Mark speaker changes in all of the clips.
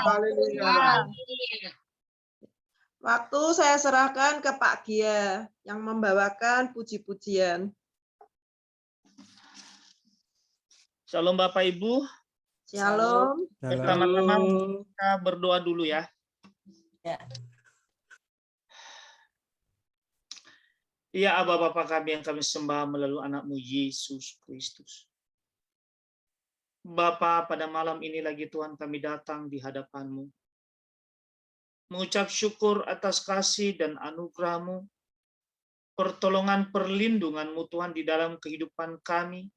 Speaker 1: Haleluya.
Speaker 2: Waktu saya serahkan ke Pak Gia yang membawakan puji-pujian.
Speaker 3: Shalom Bapak Ibu.
Speaker 2: Shalom.
Speaker 3: Pertama-tama kita berdoa dulu ya. Ya Aba Bapa kami yang kami sembah melalui anak-Mu Yesus Kristus. Bapa, pada malam ini lagi Tuhan kami datang di hadapan-Mu. Mengucap syukur atas kasih dan anugerah-Mu, pertolongan perlindungan-Mu Tuhan di dalam kehidupan kami.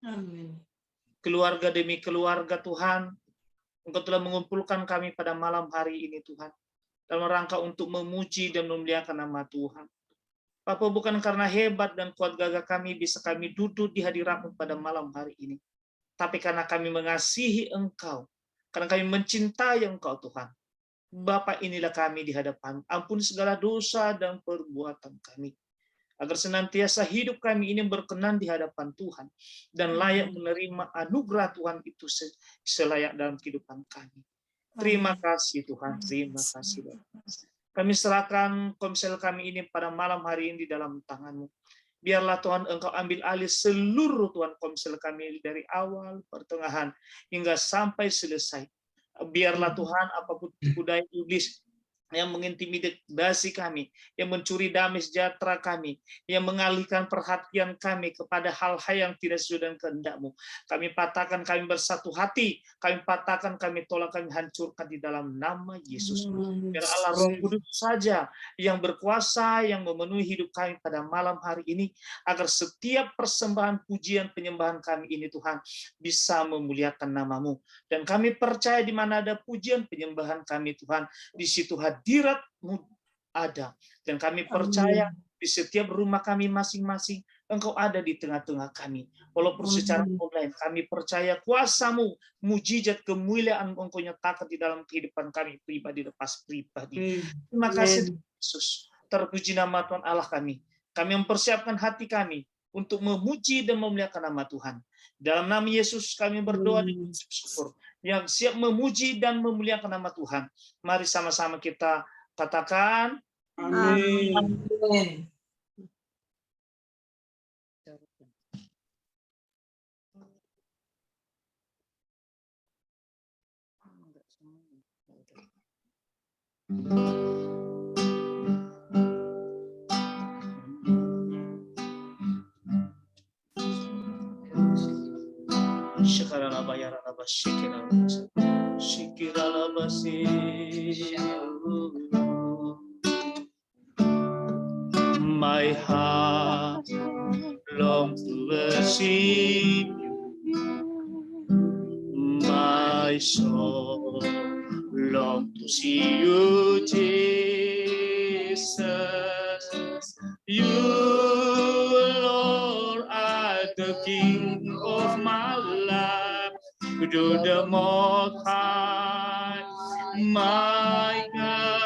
Speaker 1: Amin.
Speaker 3: Keluarga demi keluarga Tuhan, Engkau telah mengumpulkan kami pada malam hari ini Tuhan, dalam rangka untuk memuji dan memuliakan nama Tuhan. Bapa, bukan karena hebat dan kuat gagah kami bisa kami duduk di hadirat-Mu pada malam hari ini, tapi karena kami mengasihi Engkau, karena kami mencintai Engkau Tuhan. Bapa, inilah kami di hadapan, ampuni segala dosa dan perbuatan kami, agar senantiasa hidup kami ini berkenan di hadapan Tuhan, dan layak menerima anugerah Tuhan itu selayak dalam kehidupan kami. Terima kasih Tuhan, terima kasih Bapak. Kami serahkan komsel kami ini pada malam hari ini di dalam tangan-Mu. Biarlah Tuhan Engkau ambil alih seluruh Tuhan komsel kami dari awal, pertengahan, hingga sampai selesai. Biarlah Tuhan apapun tipu daya iblis yang mengintimidasi kami, yang mencuri damai sejahtera kami, yang mengalihkan perhatian kami kepada hal-hal yang tidak sesuai dengan kehendak-Mu. Kami patahkan, kami bersatu hati, kami patahkan, kami tolak, kami hancurkan di dalam nama Yesus. Biar Allah Roh Kudus saja yang berkuasa, yang memenuhi hidup kami pada malam hari ini, agar setiap persembahan, pujian, penyembahan kami ini Tuhan bisa memuliakan nama-Mu. Dan kami percaya di mana ada pujian, penyembahan kami Tuhan, di situ hadirat-Mu ada, dan kami percaya di setiap rumah kami masing-masing Engkau ada di tengah-tengah kami, walaupun secara online. Kami percaya kuasa-Mu, mujizat, kemuliaan Engkau nyatakan di dalam kehidupan kami pribadi lepas pribadi. Terima kasih Yesus, terpuji nama Tuhan Allah kami. Kami mempersiapkan hati kami untuk memuji dan memuliakan nama Tuhan. Dalam nama Yesus kami berdoa dan bersyukur, yang siap memuji dan memuliakan nama Tuhan. Mari sama-sama kita katakan,
Speaker 1: Amin.
Speaker 2: Amin.
Speaker 3: My heart longs to worship you. My soul longs to see you, Jesus. You, Lord, are the King of my life. You do the most high, my God.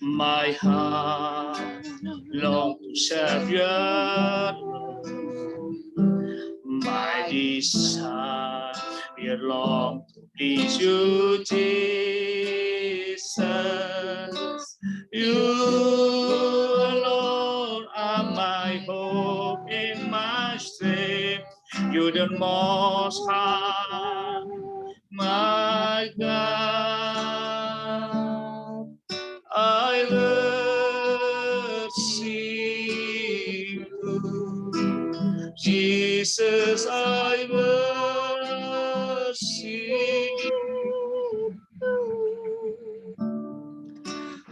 Speaker 3: My heart longs to serve your throne. My desire longs to please you, Jesus. You, Lord, are my hope and my strength. You're the most high, my God. I worship you, Jesus. I worship you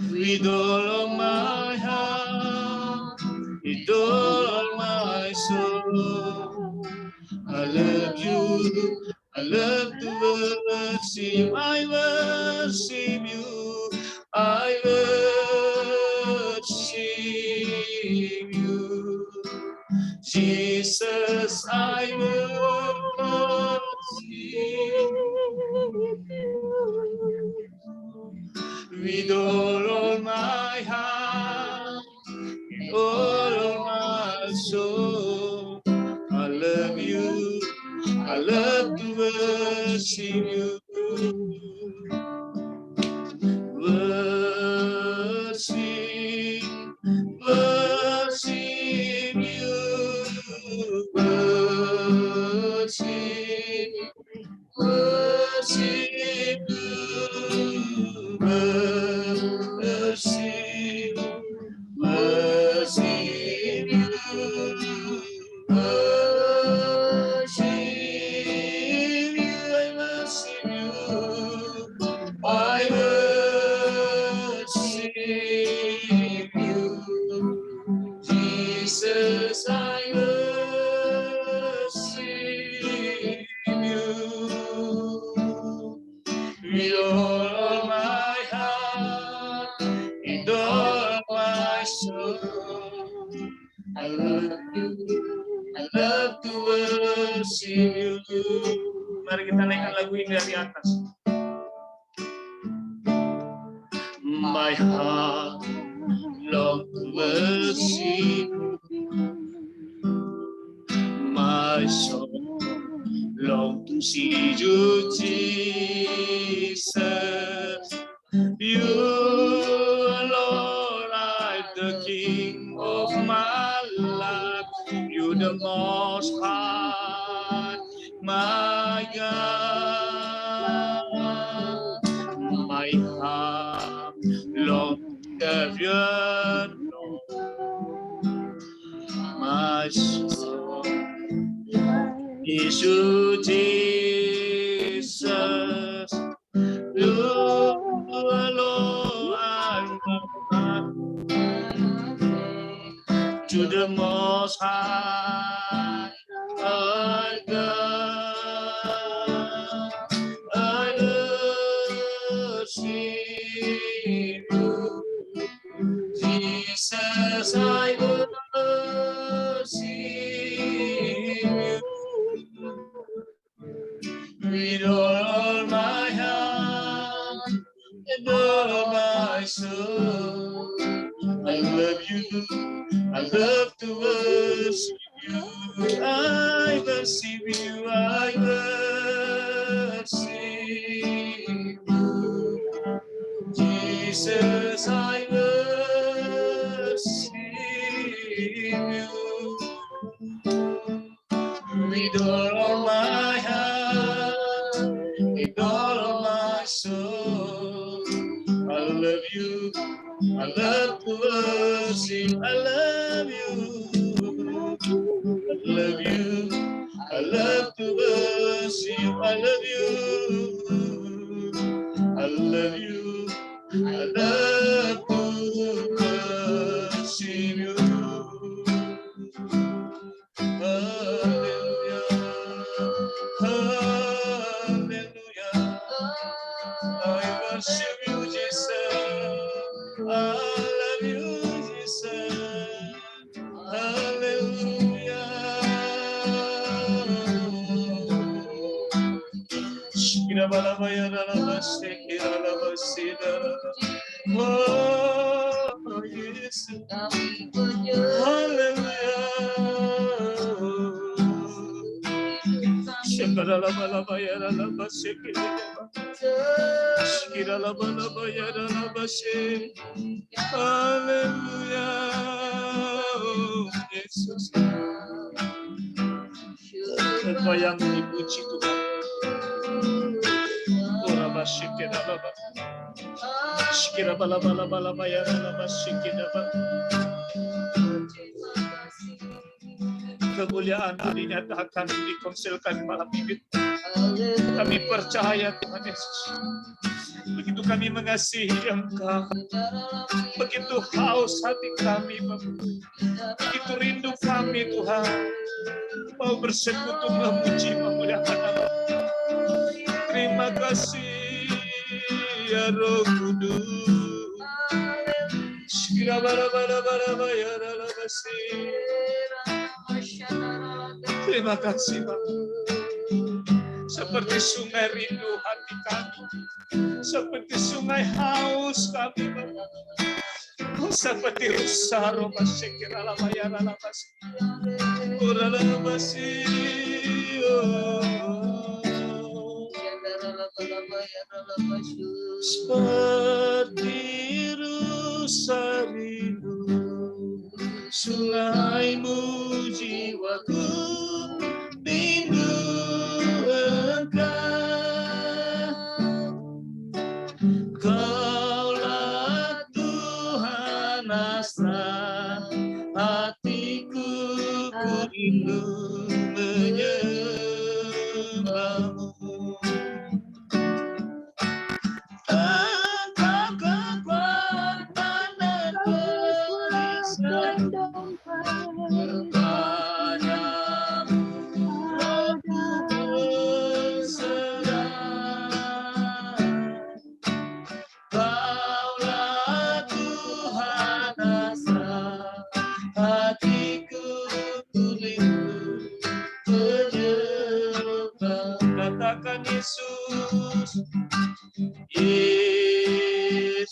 Speaker 3: with all of my heart, with all of my soul. I love you. I love to worship. I worship you. I worship you, Jesus. I worship you with all of my heart, with all of my soul. I love you. I love to worship you. Worship, worship you. Worship, worship you. Worship, worship you. Worship you, I worship you. I worship you. Jesus, I worship you. With all my heart, with all my soul, I love you. I love to worship you. Mari kita naikkan lagu ini dari atas. My heart long to worship you. My soul long to see you, Jesus. You alone are the King of my life. You the Most High, my God. My heart long to serve your Lord. My soul is you, Jesus. You alone are God. To the Most High, our God. I worship you, Jesus. I worship you. With all my heart and all my soul, I love you. I love to worship you. I worship you. I worship you. Jesus, I worship you. With all my heart, with all my soul, I love you. I love to worship. I love you. I love you. I love to worship. I love you. I love you. I love to worship you. Hallelujah. Hallelujah. I worship you, Jesus. I love you, Jesus. Hallelujah. Shikira balabaya dalabase, kira labase dalabase. Oh, yes. Hallelujah. Shikira balabaya dalabase, shikira balabaya dalabase. Hallelujah. Oh, Yesus. Engkau yang dipuji Tuhan. Ora shikira laba. Shikira balabala balabaya laba shikira ba. Kemuliaan dinyatakan dikonselkan malam ini. Kami percaya Tuhan Yesus. Begitu kami mengasihi Engkau, begitu haus hati kami, begitu rindu kami Tuhan, mau bersekutu memuji memuliakan nama. Terima kasih ya Roh Kudus. Shikira bara bara bara ya kasih. Terima kasih Bapak. Seperti sungai rindu hati kami, seperti sungai haus kami, seperti rusaro masyikira lamayana lamas, kurala masih. seperti rusa rindu, sungaimu jiwaku rindu Engkau. Kaulah Tuhan asal hatiku, ku rindu menyembahmu. Engkau kekuatan dan perisai, kepadamu aku berserah. Kaulah Tuhan asal hatiku, ku rindu menyembah. Katakan Yesus, Yesus,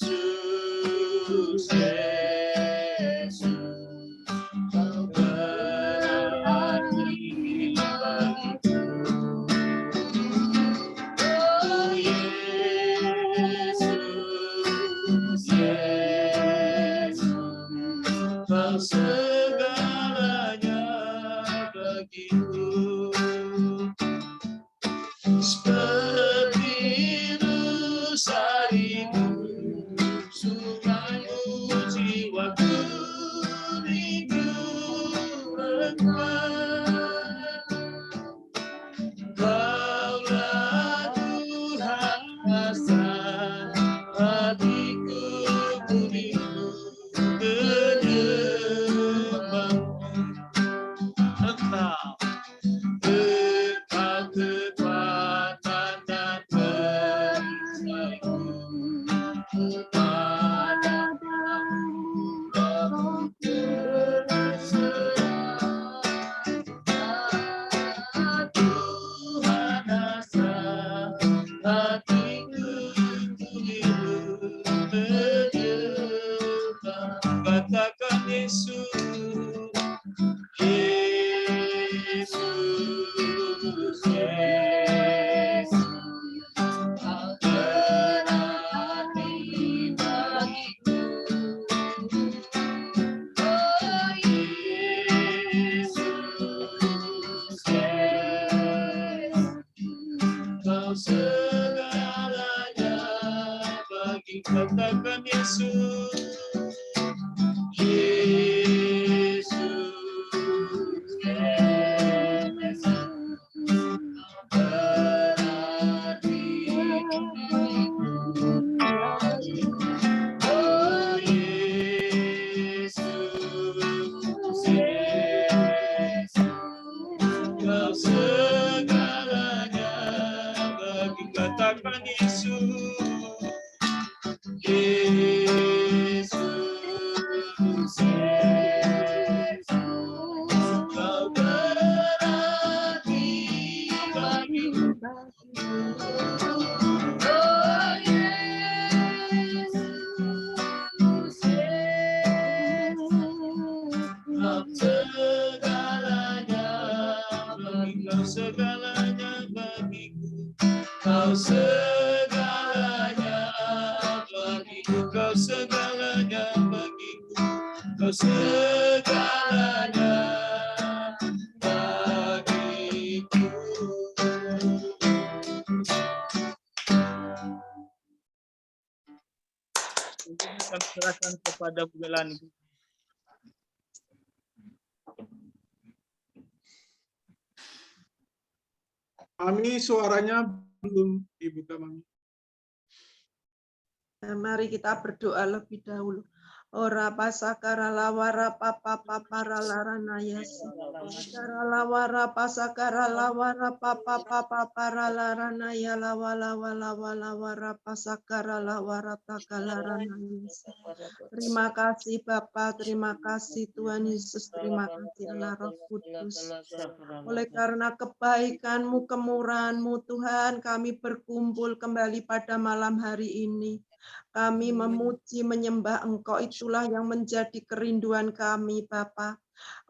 Speaker 3: Yesus, Kau berarti bagiku. Oh Yesus, Yesus, Kau segalanya bagiku. Seperti rusa rindu, sungaimu jiwaku rindu Engkau. Kaulah Tuhan asal hatiku, ku rindu menyembahmu. Engkau kekuatan dan perisaiku, kepadamu aku berserah. Tuhan asal hatiku, ku rindu menyembah. Katakan Yesus, Yesus, Yesus, Kau berarti bagiku. Oh Yesus, Yesus, Kau segalanya bagi. Katakan Yesus, Yesus, Yesus, Kau berarti bagiku. Oh Yesus, Yesus, Kau segalanya bagi. Katakan Yesus, Yesus, Yesus, Kau berarti bagiku. Oh Yesus, Yesus, Kau segalanya bagi. Kau segalanya bagiku. Kau segalanya bagiku. Kau segalanya bagiku. Kau segalanya bagiku. Kami serahkan kepada Bu Melani.
Speaker 1: Mami, suaranya belum dibuka, Mami.
Speaker 2: Mari kita berdoa lebih dahulu. Ora pasakara lawara papa papara larana yasi. Pasakara lawara pasakara lawara papa papa para larana ya lawala wala wala wara pasakara lawara takalarana yasi. Terima kasih Bapa, terima kasih Tuhan Yesus, terima kasih Allah Roh Kudus. Oleh karena kebaikan-Mu, kemurahan-Mu Tuhan, kami berkumpul kembali pada malam hari ini. Kami memuji, menyembah Engkau, itulah yang menjadi kerinduan kami Bapa.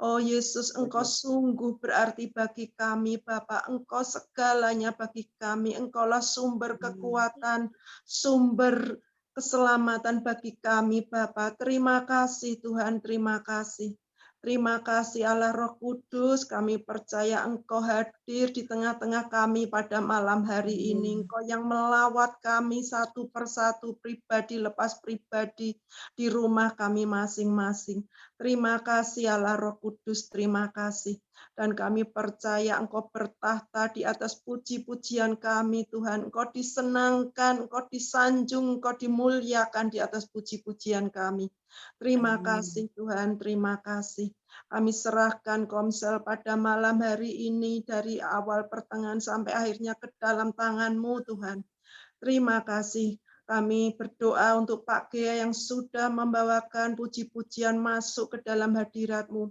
Speaker 2: Oh Yesus, Engkau sungguh berarti bagi kami, Bapa. Engkau segalanya bagi kami. Engkaulah sumber kekuatan, sumber keselamatan bagi kami, Bapa. Terima kasih Tuhan, terima kasih. Terima kasih Allah Roh Kudus, kami percaya Engkau hadir di tengah-tengah kami pada malam hari ini. Engkau yang melawat kami satu persatu, pribadi lepas pribadi, di rumah kami masing-masing. Terima kasih Allah Roh Kudus, terima kasih. Dan kami percaya Engkau bertahta di atas puji-pujian kami, Tuhan. Engkau disenangkan, Engkau disanjung, Engkau dimuliakan di atas puji-pujian kami. Terima kasih Tuhan, terima kasih. Kami serahkan Komsel pada malam hari ini dari awal pertengahan sampai akhirnya ke dalam tangan-Mu Tuhan. Terima kasih. Kami berdoa untuk Pak Gea yang sudah membawakan puji-pujian masuk ke dalam hadirat-Mu.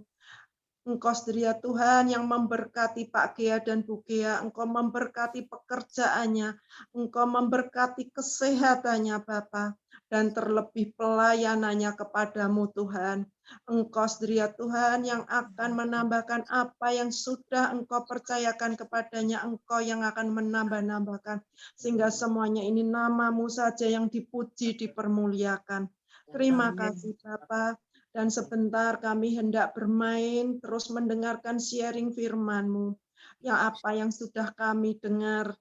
Speaker 2: Engkau setia Tuhan yang memberkati Pak Gea dan Bu Gea. Engkau memberkati pekerjaannya. Engkau memberkati kesehatannya Bapa. Dan terlebih pelayanannya kepadamu Tuhan. Engkau setia Tuhan yang akan menambahkan apa yang sudah Engkau percayakan kepadanya. Engkau yang akan menambah-nambahkan. Sehingga semuanya ini nama-Mu saja yang dipuji, dipermuliakan. Terima kasih Bapa. Dan sebentar kami hendak bermain, terus mendengarkan sharing firman-Mu. Yang apa yang sudah kami dengar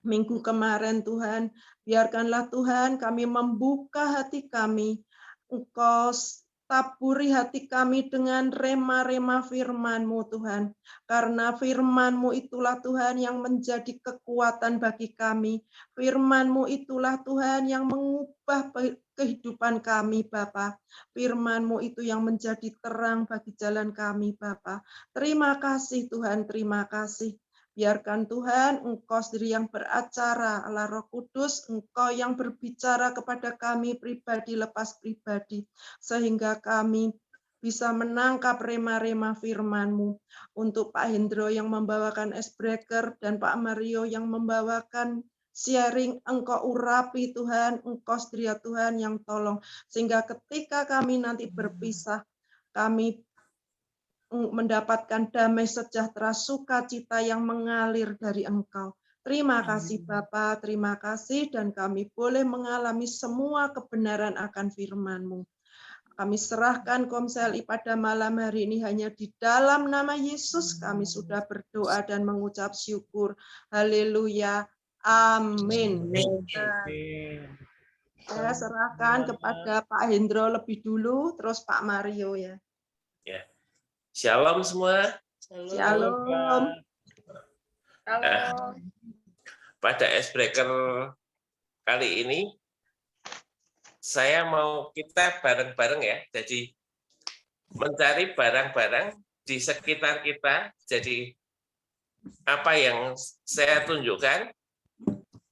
Speaker 2: minggu kemarin Tuhan, biarkanlah Tuhan kami membuka hati kami. Engkau taburi hati kami dengan rema-rema firman-Mu Tuhan. Karena firman-Mu itulah Tuhan yang menjadi kekuatan bagi kami. Firman-Mu itulah Tuhan yang mengubah kehidupan kami Bapa. Firman-Mu itu yang menjadi terang bagi jalan kami Bapa. Terima kasih Tuhan, terima kasih. Biarkan Tuhan, Engkau sendiri yang beracara, Allah Roh Kudus, Engkau yang berbicara kepada kami pribadi lepas pribadi, sehingga kami bisa menangkap rema-rema firman-Mu. Untuk Pak Hendro yang membawakan Icebreaker dan Pak Mario yang membawakan sharing, Engkau urapi Tuhan, Engkau setia Tuhan yang tolong. Sehingga ketika kami nanti berpisah, kami mendapatkan damai sejahtera sukacita yang mengalir dari Engkau. Terima kasih Bapa, terima kasih, dan kami boleh mengalami semua kebenaran akan firman-Mu. Kami serahkan Komsel pada malam hari ini hanya di dalam nama Yesus kami sudah berdoa dan mengucap syukur. Haleluya. Amin. Saya serahkan kepada Pak Hendro lebih dulu, terus Pak Mario ya.
Speaker 4: Ya. Shalom semua.
Speaker 2: Shalom.
Speaker 4: Pada Icebreaker kali ini, saya mau kita bareng-bareng ya. Jadi mencari barang-barang di sekitar kita. Jadi apa yang saya tunjukkan,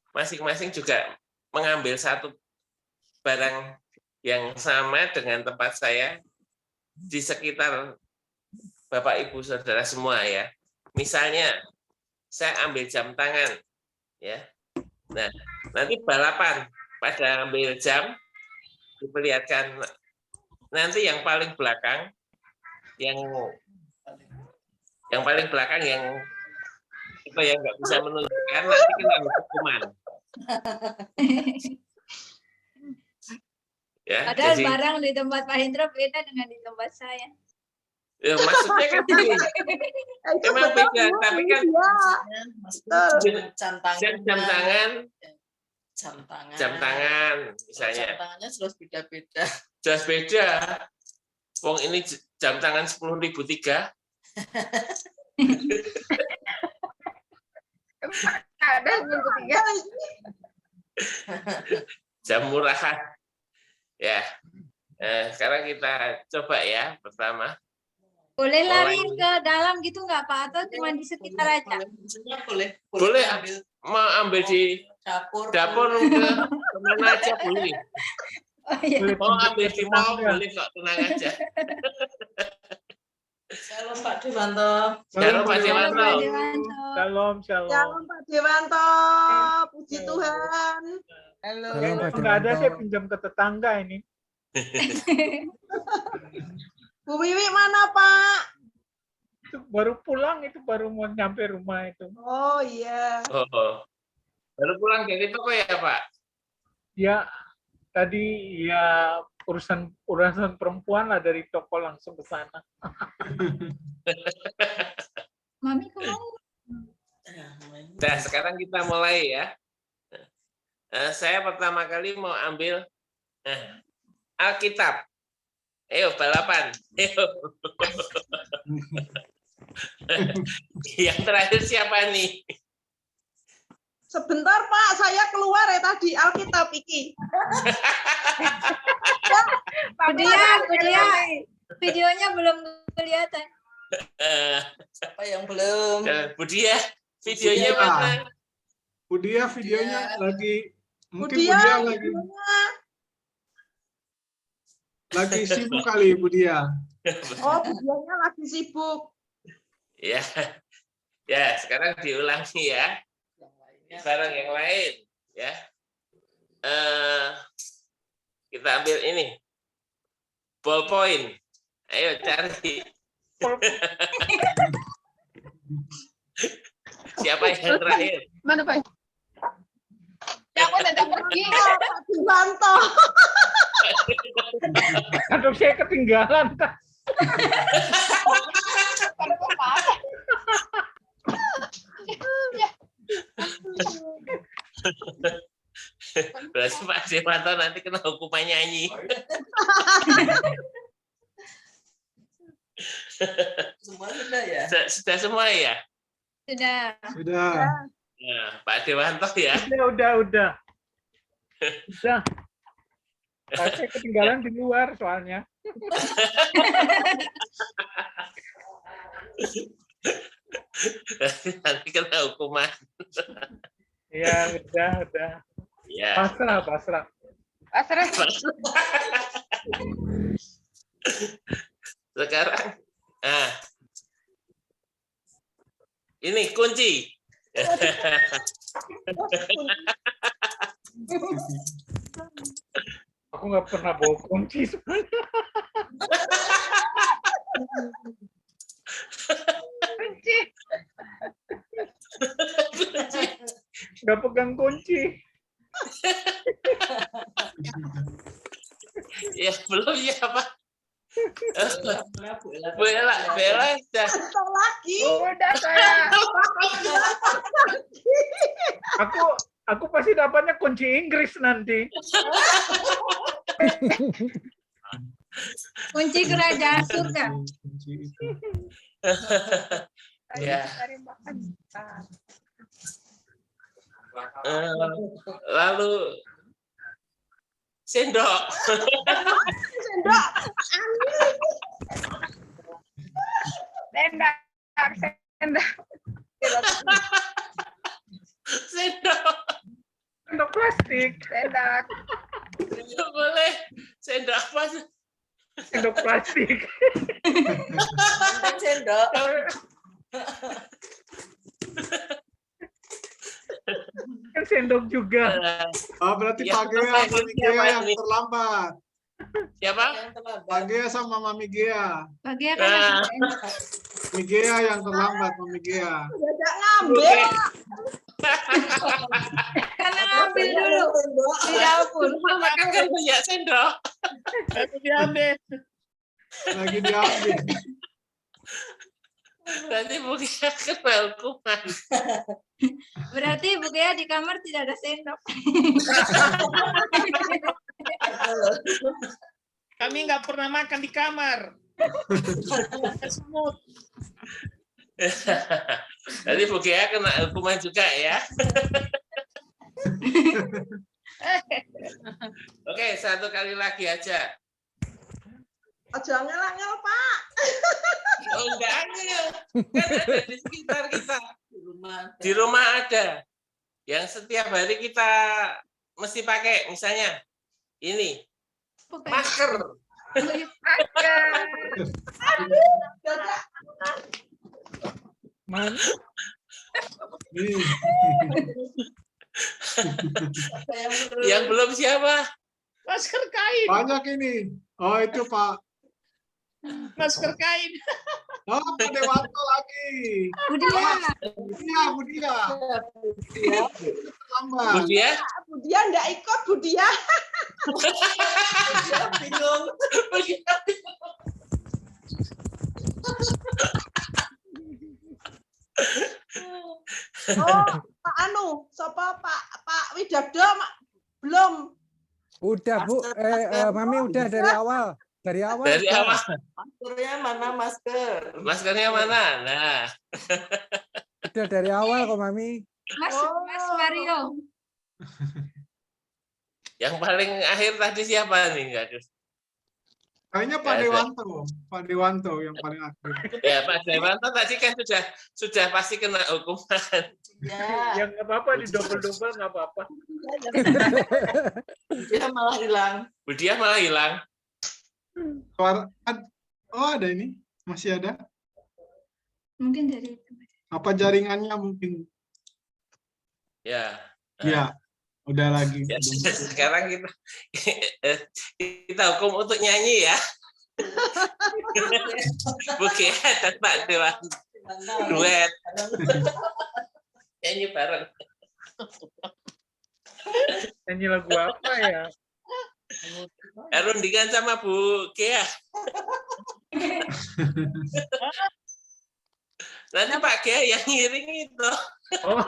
Speaker 4: masing-masing juga mengambil satu barang yang sama dengan tempat saya di sekitar Bapak, Ibu, Saudara semua ya. Misalnya, saya ambil jam tangan, ya. Nah, nanti balapan pada ambil jam, diperlihatkan nanti yang paling belakang, yang paling belakang yang itu yang nggak bisa menunjukkan nanti kena hukuman. Ya,
Speaker 5: padahal
Speaker 4: jadi,
Speaker 5: barang di tempat Pak Hendro beda dengan di tempat saya.
Speaker 4: Ya, maksudnya kan ini memang beda, tapi kan jam tangan misalnya.
Speaker 6: Jam tangannya jelas beda-beda.
Speaker 4: Jelas beda. Wong ini jam tangan 10.003.
Speaker 2: Ada 10.003.
Speaker 4: Jam murahan. Ya. Sekarang kita coba ya pertama.
Speaker 5: Boleh lari ke dalam gitu nggak Pak? Atau cuma di sekitar aja?
Speaker 6: Boleh.
Speaker 4: Boleh mau ambil di dapur ke kemana aja boleh.
Speaker 5: Oh, iya.
Speaker 4: Mau ambil di mall boleh kok, tenang aja.
Speaker 6: Shalom Pak Dewanto.
Speaker 4: Shalom Pak Dewanto.
Speaker 7: Shalom, shalom.
Speaker 2: Shalom Pak Dewanto. Puji Tuhan.
Speaker 6: Halo.
Speaker 7: Kalau nggak ada saya pinjam ke tetangga ini.
Speaker 2: Bu Wiwi mana, Pak?
Speaker 7: Itu baru pulang, itu baru mau nyampe rumah itu.
Speaker 2: Oh iya.
Speaker 4: Oh, baru pulang dari toko ya, Pak?
Speaker 7: Ya, tadi ya urusan perempuan lah, dari toko langsung ke sana.
Speaker 5: Mami kemana?
Speaker 4: Nah, sekarang kita mulai ya. Saya pertama kali mau ambil Alkitab. Ayo, balapan. Ayo. Yang terakhir siapa nih?
Speaker 2: Sebentar, Pak, saya keluar ya tadi Alkitab iki.
Speaker 5: Budia, videonya belum kelihatan.
Speaker 6: Siapa yang belum?
Speaker 4: Budia, videonya
Speaker 1: Budia.
Speaker 4: mana?
Speaker 1: Budia videonya lagi, mungkin
Speaker 2: Budia,
Speaker 1: Budia
Speaker 2: videonya.
Speaker 1: lagi sibuk kali Budia.
Speaker 2: Oh, Budianya lagi sibuk.
Speaker 4: Ya, ya sekarang diulangi ya. Barang yang lain, ya. Kita ambil ini, ballpoint. Ayo cari. Siapa yang terakhir?
Speaker 8: Mana Pak? Ya aku tidak pergi.
Speaker 2: Pak Diwanto.
Speaker 7: Aduh, saya ketinggalan.
Speaker 4: Berarti Pak Dewanto nanti kena hukuman nyanyi.
Speaker 6: Semua sudah ya?
Speaker 4: Sudah semua ya?
Speaker 5: Sudah.
Speaker 1: Sudah.
Speaker 4: Nah, Pak Dewanto ya.
Speaker 7: Udah. Saya ketinggalan di luar soalnya.
Speaker 4: Nanti kena hukuman.
Speaker 7: Ya, udah.
Speaker 4: Ya.
Speaker 7: Pasrah.
Speaker 4: Sekarang, ini kunci.
Speaker 7: Aku nggak pernah bawa kunci sebenarnya. Nggak pegang kunci.
Speaker 4: Ya belum ya Pak. Bella dah.
Speaker 2: Datang lagi.
Speaker 8: Udah saya.
Speaker 7: Aku pasti dapatnya kunci Inggris nanti.
Speaker 5: Kunci kerajaan surga.
Speaker 1: Kunci itu.
Speaker 4: Ya. Lalu sendok.
Speaker 2: Sendok.
Speaker 8: Tenda.
Speaker 4: Sendok.
Speaker 7: Sendok plastik.
Speaker 8: Tenda.
Speaker 4: Nggak boleh. Sendok apa?
Speaker 7: Sendok plastik.
Speaker 6: Sendok.
Speaker 7: Kan sendok juga.
Speaker 1: Oh, berarti
Speaker 4: Ya,
Speaker 1: Pak Gea
Speaker 4: Pak,
Speaker 1: sama Mami
Speaker 4: siapa
Speaker 1: Gea yang
Speaker 4: ini?
Speaker 1: terlambat.
Speaker 4: Siapa?
Speaker 6: Yang terlambat.
Speaker 1: Pak Gea sama Mami Gea.
Speaker 5: Bagia kan lagi
Speaker 1: Mami Gea yang terlambat, Mami Gea.
Speaker 2: Tidak ngambil.
Speaker 5: karena ngambil dulu di dapur.
Speaker 4: Makan kan banyak sendok.
Speaker 7: Aku diambil.
Speaker 1: Lagi diambil.
Speaker 4: Nanti mungkin kena hukuman.
Speaker 5: Berarti Bu Gea di kamar tidak ada sendok.
Speaker 3: Kami nggak pernah makan di kamar. Semut.
Speaker 4: Nanti Bu Gea kena hukuman juga ya. Oke, satu kali lagi aja.
Speaker 2: Aja ngel-ngel, Pak.
Speaker 4: Oh, enggak angel. Kan ada di sekitar kita.
Speaker 6: Di rumah.
Speaker 4: Di rumah ada. Yang setiap hari kita mesti pakai. Misalnya ini, masker.
Speaker 7: Mana?
Speaker 1: Nih.
Speaker 4: Yang belum siapa?
Speaker 3: Masker kain.
Speaker 1: Banyak ini. Oh, itu Pak
Speaker 8: Masker kain.
Speaker 1: Oh, Pak Dewanto lagi.
Speaker 5: Budia.
Speaker 1: Budia. Terlambat.
Speaker 4: Budia,
Speaker 2: Budia enggak ikut, Budia.
Speaker 6: Dia bingung.
Speaker 2: Oh, Pak Anu, sapa Pak Widodo belum.
Speaker 9: Udah Bu, Mami udah dari awal. Dari awal.
Speaker 4: dari
Speaker 9: udah.
Speaker 4: awal.
Speaker 6: Maskernya mana masker?
Speaker 4: Maskernya mana? Nah,
Speaker 9: Udah dari awal kok Mami.
Speaker 5: Mas Mario.
Speaker 4: yang paling akhir tadi siapa nih? Enggak ada.
Speaker 1: Kayaknya Pak
Speaker 4: Nggak ada.
Speaker 1: Dewanto. Pak Dewanto yang paling akhir.
Speaker 4: Ya Pak Dewanto tadi kan sudah pasti kena hukuman.
Speaker 6: Ya,
Speaker 7: Yang nggak apa-apa di double nggak apa-apa.
Speaker 6: dia malah hilang.
Speaker 4: Budia malah hilang.
Speaker 1: Oh, ada ini. Masih ada.
Speaker 5: Mungkin dari itu.
Speaker 1: Apa jaringannya mungkin?
Speaker 4: Ya.
Speaker 1: Ya, udah lagi.
Speaker 4: Ya, sekarang kita hukum untuk nyanyi ya. Bukia dan Pak Dewan duet nyanyi bareng.
Speaker 7: Nyanyi lagu apa ya?
Speaker 4: Rundingan sama Bu Kia. Nanti Pak Kia yang ngiring itu.
Speaker 7: Oh,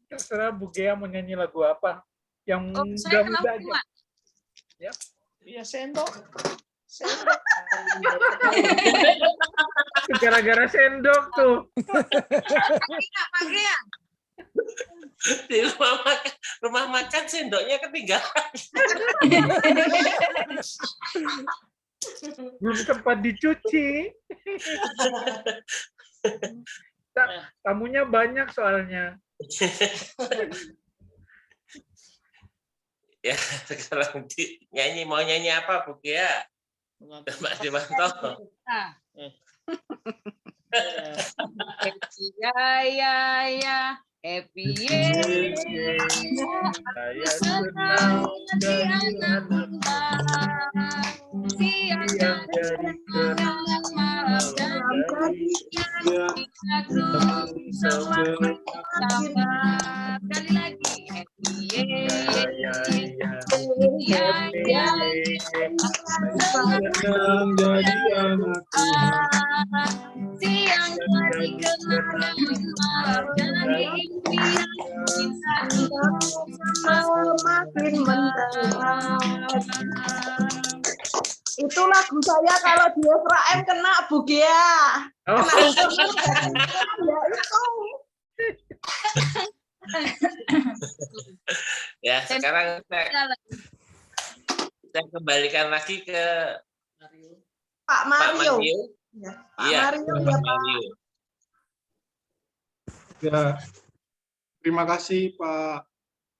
Speaker 7: terserah Bu Gea mau nyanyi lagu apa. Yang muda-muda aja.
Speaker 3: Iya, sendok.
Speaker 7: Gara-gara sendok tuh.
Speaker 5: Pak Gea.
Speaker 4: Di rumah makan sendoknya ketinggalan.
Speaker 7: Belum sempat dicuci. Tamunya banyak soalnya.
Speaker 4: Ya, sekarang nyanyi mau nyanyi apa Bu Kia? Pak Dewanto.
Speaker 8: Ya. Happy year.
Speaker 7: Saya senang dari
Speaker 5: Siang
Speaker 7: yang jadi kenangan malam dari
Speaker 5: Sekali lagi. Happy year.
Speaker 1: Senang jadi anak Tuhan.
Speaker 5: Siang hari kenangan malam dari impian
Speaker 2: Makin mendalam. Itu lagu saya kalau di Efraim kena Bu Gea.
Speaker 7: Oh,
Speaker 2: Ya itu.
Speaker 4: Ya, sekarang saya kembalikan lagi ke
Speaker 2: Pak
Speaker 4: Pak
Speaker 2: Mario.
Speaker 4: Mario.
Speaker 2: Ya, Pak
Speaker 4: Iya,
Speaker 2: Mario
Speaker 4: Pak
Speaker 2: ya Pak.
Speaker 4: Mario.
Speaker 1: Ya, terima kasih Pak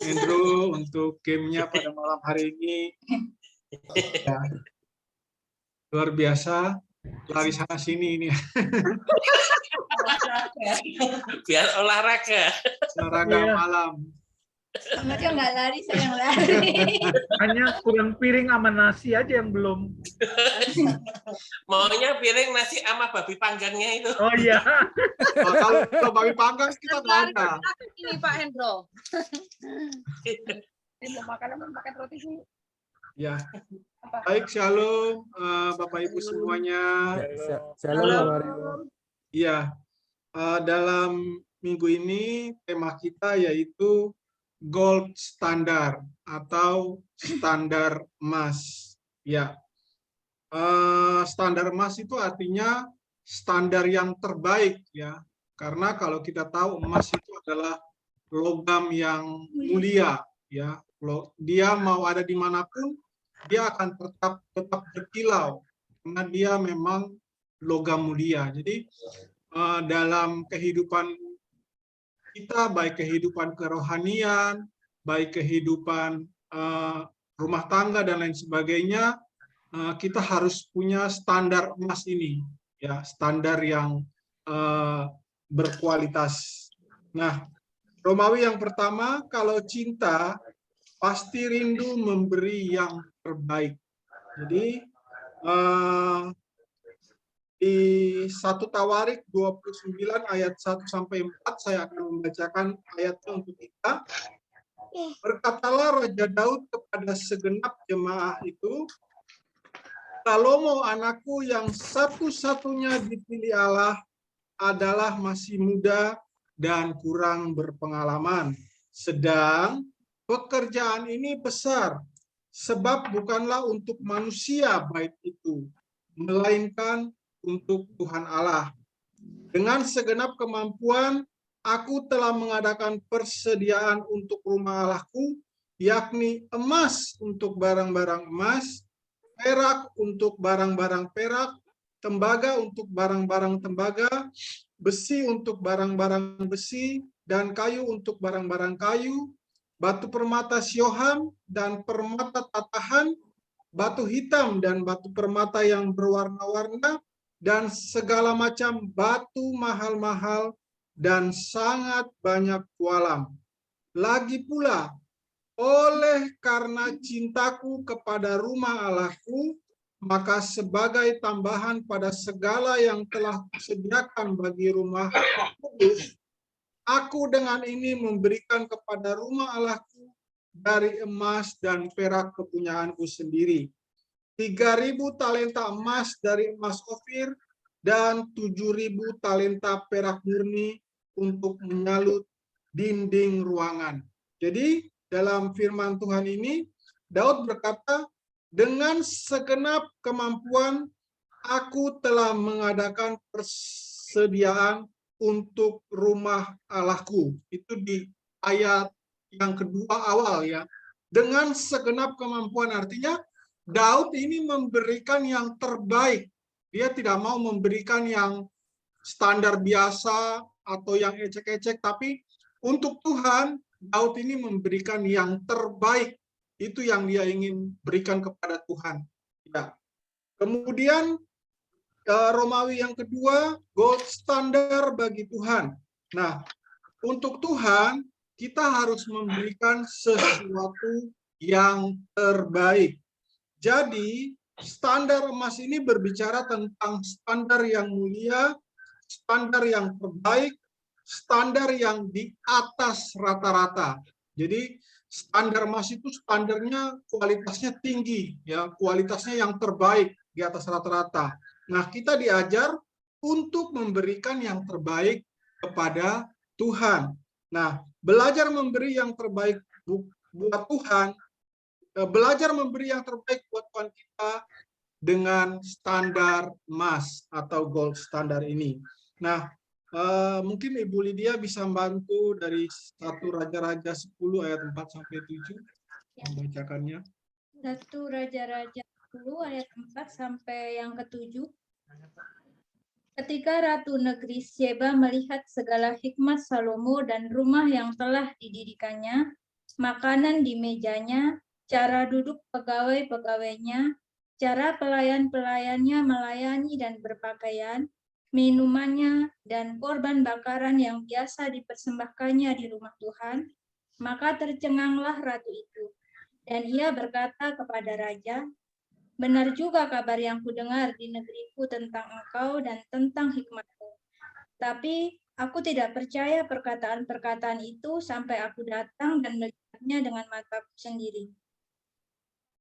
Speaker 1: Andrew untuk gamenya pada malam hari ini. Ya, luar biasa, lari sana sini ini.
Speaker 4: Biar olahraga.
Speaker 1: Olahraga
Speaker 7: Iya.
Speaker 1: malam.
Speaker 5: Mario nggak lari, saya yang lari.
Speaker 7: hanya kurang piring sama nasi aja yang belum.
Speaker 4: Maunya piring nasi sama babi panggangnya itu.
Speaker 7: Oh iya.
Speaker 1: Oh, kalau babi panggang kita nggak ada.
Speaker 8: Ini Pak Hendro. Ini mau makan roti sih.
Speaker 1: Ya, baik, shalom Bapak Ibu semuanya.
Speaker 9: Shalom Pak Mario.
Speaker 1: Iya, dalam minggu ini tema kita yaitu gold standard atau standar emas. Ya, standar emas itu artinya standar yang terbaik ya. Karena kalau kita tahu emas itu adalah logam yang mulia ya. Dia mau ada dimanapun dia akan tetap berkilau karena dia memang logam mulia. Jadi dalam kehidupan kita, baik kehidupan kerohanian, baik kehidupan rumah tangga dan lain sebagainya, kita harus punya standar emas ini, ya, standar yang berkualitas. Nah, Romawi yang pertama, kalau cinta, pasti rindu memberi yang terbaik. Jadi di 1 Tawarik 29 ayat 1 sampai 4 saya akan membacakan ayatnya untuk kita. Berkatalah Raja Daud kepada segenap jemaah itu, Salomo anakku yang satu-satunya dipilih Allah adalah masih muda dan kurang berpengalaman. Sedang pekerjaan ini besar, sebab bukanlah untuk manusia bait itu, melainkan untuk Tuhan Allah. Dengan segenap kemampuan, aku telah mengadakan persediaan untuk rumah Allahku, yakni emas untuk barang-barang emas, perak untuk barang-barang perak, tembaga untuk barang-barang tembaga, besi untuk barang-barang besi, dan kayu untuk barang-barang kayu, batu permata syoham dan permata tatahan, batu hitam dan batu permata yang berwarna-warna, dan segala macam batu mahal-mahal dan sangat banyak kualam. Lagi pula, oleh karena cintaku kepada rumah Allahku, maka sebagai tambahan pada segala yang telah disediakan bagi rumah kudus, aku dengan ini memberikan kepada rumah Allahku dari emas dan perak kepunyaanku sendiri 3.000 talenta emas dari emas Ofir dan 7.000 talenta perak murni untuk menyalut dinding ruangan. Jadi dalam firman Tuhan ini, Daud berkata, dengan segenap kemampuan, aku telah mengadakan persediaan untuk rumah Allahku. Itu di ayat yang kedua awal ya. Dengan segenap kemampuan artinya, Daud ini memberikan yang terbaik. Dia tidak mau memberikan yang standar biasa atau yang ecek-ecek, tapi untuk Tuhan, Daud ini memberikan yang terbaik. Itu yang dia ingin berikan kepada Tuhan. Ya. Kemudian Romawi yang kedua, gold standar bagi Tuhan. Nah, untuk Tuhan, kita harus memberikan sesuatu yang terbaik. Jadi, standar emas ini berbicara tentang standar yang mulia, standar yang terbaik, standar yang di atas rata-rata. Jadi, standar emas itu standarnya kualitasnya tinggi, ya, kualitasnya yang terbaik di atas rata-rata. Nah, kita diajar untuk memberikan yang terbaik kepada Tuhan. Nah, belajar memberi yang terbaik buat Tuhan, belajar memberi yang terbaik buat Tuhan kita dengan standar emas atau gold standar ini. Nah, mungkin Ibu Lydia bisa membantu dari 1 Raja-Raja 10 ayat 4 sampai 7 membacakannya.
Speaker 5: 1 Raja-Raja 10 ayat 4 sampai yang ke-7. Ketika Ratu Negeri Sheba melihat segala hikmat Salomo dan rumah yang telah didirikannya, makanan di mejanya, cara duduk pegawai-pegawainya, cara pelayan-pelayannya melayani dan berpakaian, minumannya, dan korban bakaran yang biasa dipersembahkannya di rumah Tuhan, maka tercenganglah ratu itu. Dan ia berkata kepada raja, benar juga kabar yang kudengar di negeriku tentang engkau dan tentang hikmatmu. Tapi aku tidak percaya perkataan-perkataan itu sampai aku datang dan melihatnya dengan mataku sendiri.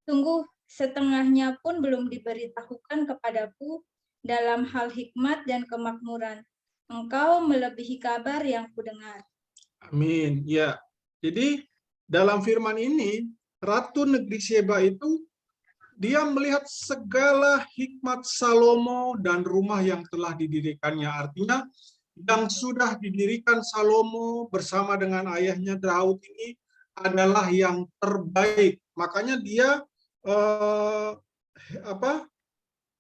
Speaker 5: Sungguh, setengahnya pun belum diberitahukan kepadaku dalam hal hikmat dan kemakmuran. Engkau melebihi kabar yang kudengar.
Speaker 1: Amin. Ya. Jadi dalam firman ini, Ratu Negeri Sheba itu dia melihat segala hikmat Salomo dan rumah yang telah didirikannya. Artinya yang sudah didirikan Salomo bersama dengan ayahnya Daud ini adalah yang terbaik. Makanya dia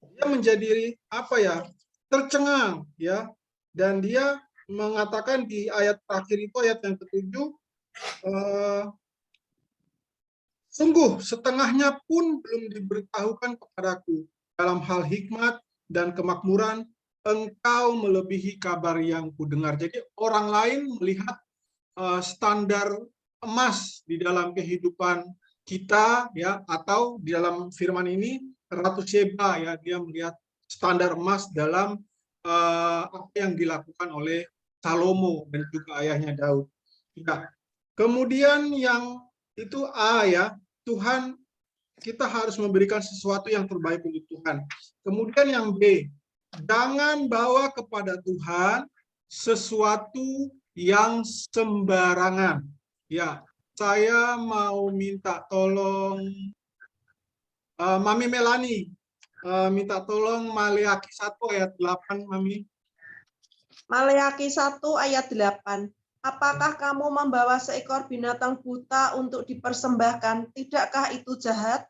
Speaker 1: dia menjadi tercengang ya, dan dia mengatakan di ayat terakhir itu, ayat yang ke-7, sungguh setengahnya pun belum diberitahukan kepadaku dalam hal hikmat dan kemakmuran, engkau melebihi kabar yang kudengar. Jadi orang lain melihat standar emas di dalam kehidupan kita, ya, atau di dalam firman ini Ratu Sheba, ya, dia melihat standar emas dalam apa yang dilakukan oleh Salomo dan juga ayahnya Daud. Ya. Kemudian yang itu A, ya, Tuhan, kita harus memberikan sesuatu yang terbaik untuk Tuhan. Kemudian yang B, jangan bawa kepada Tuhan sesuatu yang sembarangan. Ya, saya mau minta tolong Mami Melani, minta tolong Maleakhi 1 ayat 8, Mami.
Speaker 2: Maleakhi 1 ayat 8. Apakah kamu membawa seekor binatang buta untuk dipersembahkan? Tidakkah itu jahat?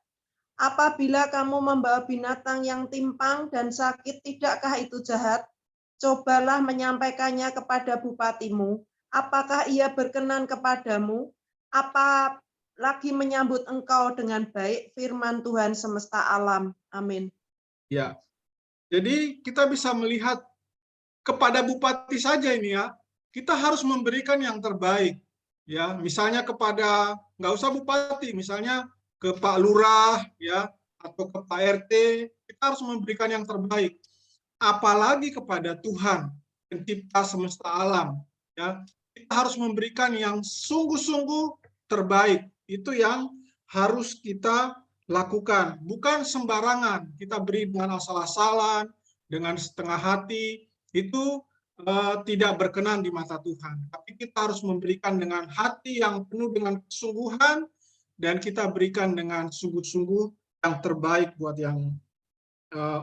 Speaker 2: Apabila kamu membawa binatang yang timpang dan sakit, tidakkah itu jahat? Cobalah menyampaikannya kepada bupatimu. Apakah ia berkenan kepadamu? Apa lagi menyambut engkau dengan baik? Firman Tuhan semesta alam. Amin.
Speaker 1: Ya, jadi kita bisa melihat kepada bupati saja ini, ya, kita harus memberikan yang terbaik, ya, misalnya kepada, nggak usah bupati, misalnya ke Pak Lurah, ya, atau ke Pak RT, kita harus memberikan yang terbaik. Apalagi kepada Tuhan, pencipta semesta alam, ya, kita harus memberikan yang sungguh-sungguh terbaik. Itu yang harus kita lakukan, bukan sembarangan. Kita beri dengan asal-asalan, dengan setengah hati, itu tidak berkenan di mata Tuhan. Tapi kita harus memberikan dengan hati yang penuh dengan kesungguhan, dan kita berikan dengan sungguh-sungguh yang terbaik buat yang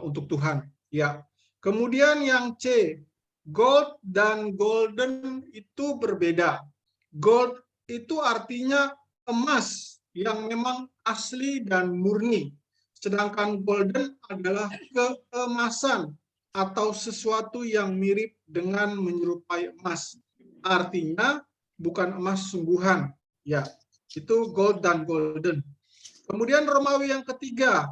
Speaker 1: untuk Tuhan. Ya. Kemudian yang C, gold dan golden itu berbeda. Gold itu artinya emas yang memang asli dan murni. Sedangkan golden adalah keemasan atau sesuatu yang mirip dengan menyerupai emas. Artinya bukan emas sungguhan. Ya, itu gold dan golden. Kemudian Romawi yang ketiga,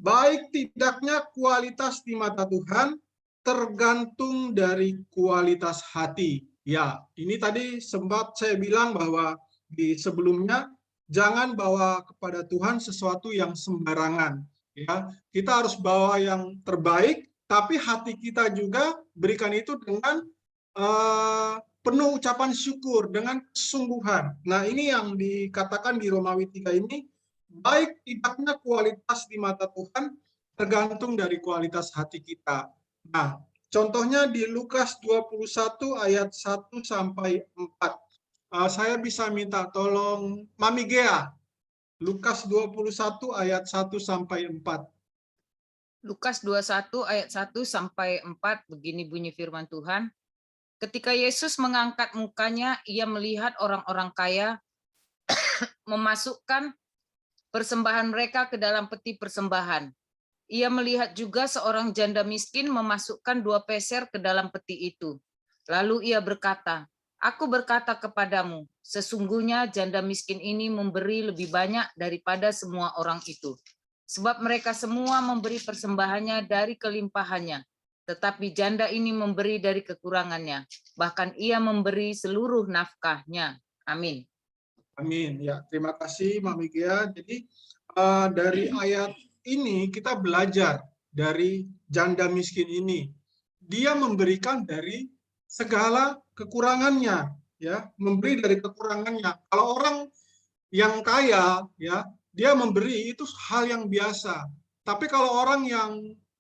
Speaker 1: baik tidaknya kualitas di mata Tuhan tergantung dari kualitas hati. Ya, ini tadi sempat saya bilang bahwa di sebelumnya, jangan bawa kepada Tuhan sesuatu yang sembarangan. Ya, kita harus bawa yang terbaik, tapi hati kita juga berikan itu dengan penuh ucapan syukur, dengan kesungguhan. Nah, ini yang dikatakan di Romawi 3 ini, baik tidaknya kualitas di mata Tuhan tergantung dari kualitas hati kita. Nah, contohnya di Lukas 21 ayat 1 sampai 4. Saya bisa minta tolong Mami Gea. Lukas 21 ayat 1 sampai 4.
Speaker 10: Lukas 21 ayat 1 sampai 4, begini bunyi firman Tuhan. Ketika Yesus mengangkat mukanya, ia melihat orang-orang kaya memasukkan persembahan mereka ke dalam peti persembahan. Ia melihat juga seorang janda miskin memasukkan 2 peser ke dalam peti itu. Lalu ia berkata, "Aku berkata kepadamu, sesungguhnya janda miskin ini memberi lebih banyak daripada semua orang itu. Sebab mereka semua memberi persembahannya dari kelimpahannya, tetapi janda ini memberi dari kekurangannya. Bahkan ia memberi seluruh nafkahnya." Amin.
Speaker 1: Amin. Ya, terima kasih Mami Gea. Jadi dari ayat ini kita belajar dari janda miskin ini. Dia memberikan dari segala kekurangannya, ya, memberi dari kekurangannya. Kalau orang yang kaya, ya, dia memberi itu hal yang biasa. Tapi kalau orang yang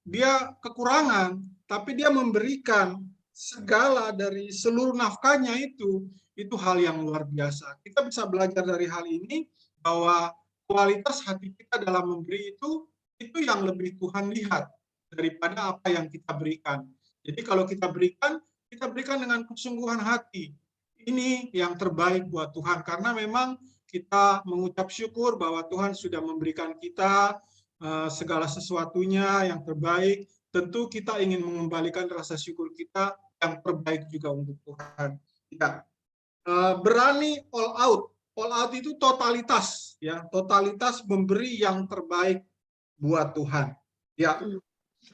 Speaker 1: dia kekurangan, tapi dia memberikan segala dari seluruh nafkahnya itu hal yang luar biasa. Kita bisa belajar dari hal ini bahwa kualitas hati kita dalam memberi itu yang lebih Tuhan lihat daripada apa yang kita berikan. Jadi kalau kita berikan dengan kesungguhan hati. Ini yang terbaik buat Tuhan, karena memang kita mengucap syukur bahwa Tuhan sudah memberikan kita segala sesuatunya yang terbaik. Tentu kita ingin mengembalikan rasa syukur kita yang terbaik juga untuk Tuhan. Ya. Berani all out. All out itu totalitas, ya, totalitas memberi yang terbaik buat Tuhan. Ya.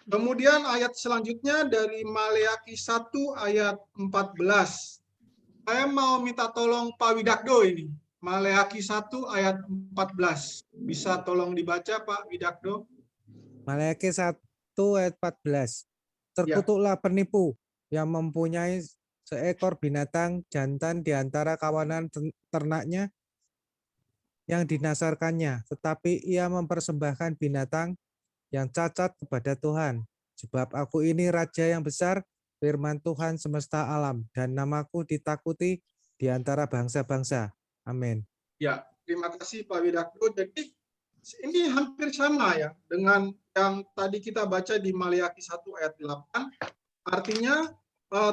Speaker 1: Kemudian ayat selanjutnya dari Maleakhi 1 ayat 14. Saya mau minta tolong Pak Widakdo ini. Maleakhi 1 ayat 14. Bisa tolong dibaca Pak Widakdo?
Speaker 9: Maleakhi 1 ayat 14. Terkutuklah penipu yang mempunyai seekor binatang jantan di antara kawanan ternaknya yang dinasarkannya, tetapi ia mempersembahkan binatang yang cacat kepada Tuhan. Sebab aku ini Raja yang besar, firman Tuhan semesta alam, dan namaku ditakuti di antara bangsa-bangsa. Amin.
Speaker 1: Ya, terima kasih Pak Widakdo. Jadi ini hampir sama ya dengan yang tadi kita baca di Maleakhi 1 ayat 8. Artinya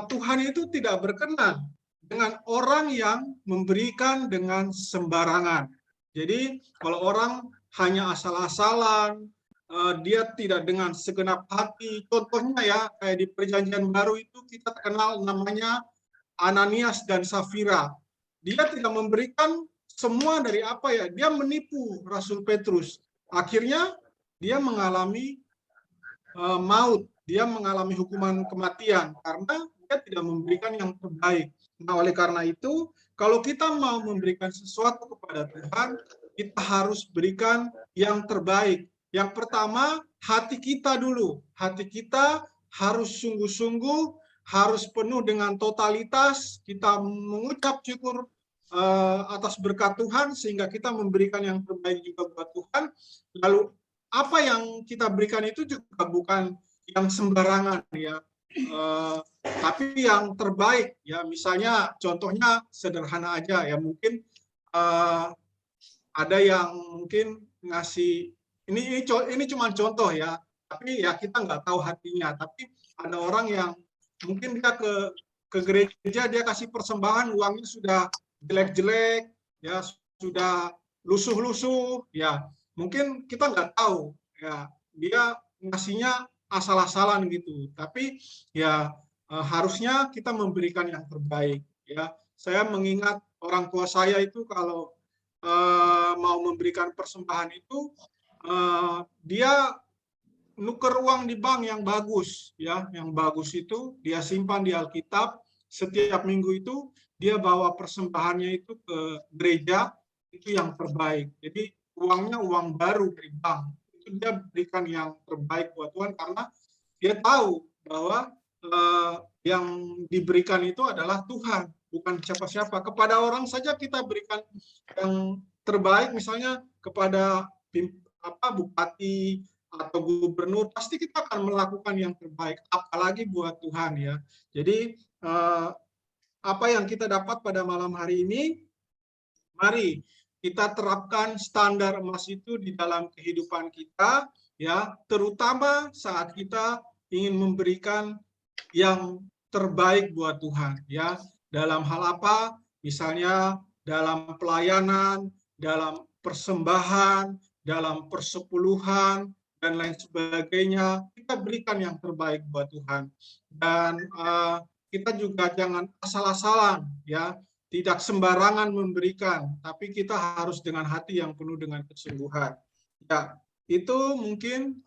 Speaker 1: Tuhan itu tidak berkenan dengan orang yang memberikan dengan sembarangan. Jadi kalau orang hanya asal-asalan, dia tidak dengan segenap hati. Contohnya ya, kayak di Perjanjian Baru itu kita kenal namanya Ananias dan Safira. Dia tidak memberikan semua dari apa ya, dia menipu Rasul Petrus. Akhirnya dia mengalami maut, dia mengalami hukuman kematian karena dia tidak memberikan yang terbaik. Nah, oleh karena itu, kalau kita mau memberikan sesuatu kepada Tuhan, kita harus berikan yang terbaik. Yang pertama, hati kita dulu. Hati kita harus sungguh-sungguh, harus penuh dengan totalitas. Kita mengucap syukur atas berkat Tuhan, sehingga kita memberikan yang terbaik juga buat Tuhan. Lalu, apa yang kita berikan itu juga bukan yang sembarangan ya. Tapi yang terbaik ya, misalnya contohnya sederhana aja ya, mungkin ada yang mungkin ngasih ini cuma contoh ya, tapi ya kita nggak tahu hatinya. Tapi ada orang yang mungkin dia ke gereja, dia kasih persembahan, uangnya sudah jelek-jelek ya, sudah lusuh-lusuh ya, mungkin kita nggak tahu ya, dia ngasihnya asal-asalan gitu. Tapi ya harusnya kita memberikan yang terbaik ya. Saya mengingat orang tua saya itu kalau mau memberikan persembahan itu dia nuker uang di bank yang bagus ya, yang bagus itu dia simpan di Alkitab. Setiap minggu itu dia bawa persembahannya itu ke gereja, itu yang terbaik. Jadi uangnya uang baru dari bank, itu dia berikan yang terbaik buat Tuhan karena dia tahu bahwa yang diberikan itu adalah Tuhan, bukan siapa-siapa. Kepada orang saja kita berikan yang terbaik, misalnya kepada bupati atau gubernur, pasti kita akan melakukan yang terbaik, apalagi buat Tuhan ya. Jadi apa yang kita dapat pada malam hari ini, mari kita terapkan standar emas itu di dalam kehidupan kita ya, terutama saat kita ingin memberikan yang terbaik buat Tuhan ya. Dalam hal apa? Misalnya dalam pelayanan, dalam persembahan, dalam persepuluhan dan lain sebagainya, kita berikan yang terbaik buat Tuhan. Dan kita juga jangan asal-asalan ya, tidak sembarangan memberikan, tapi kita harus dengan hati yang penuh dengan kesungguhan. Ya, itu mungkin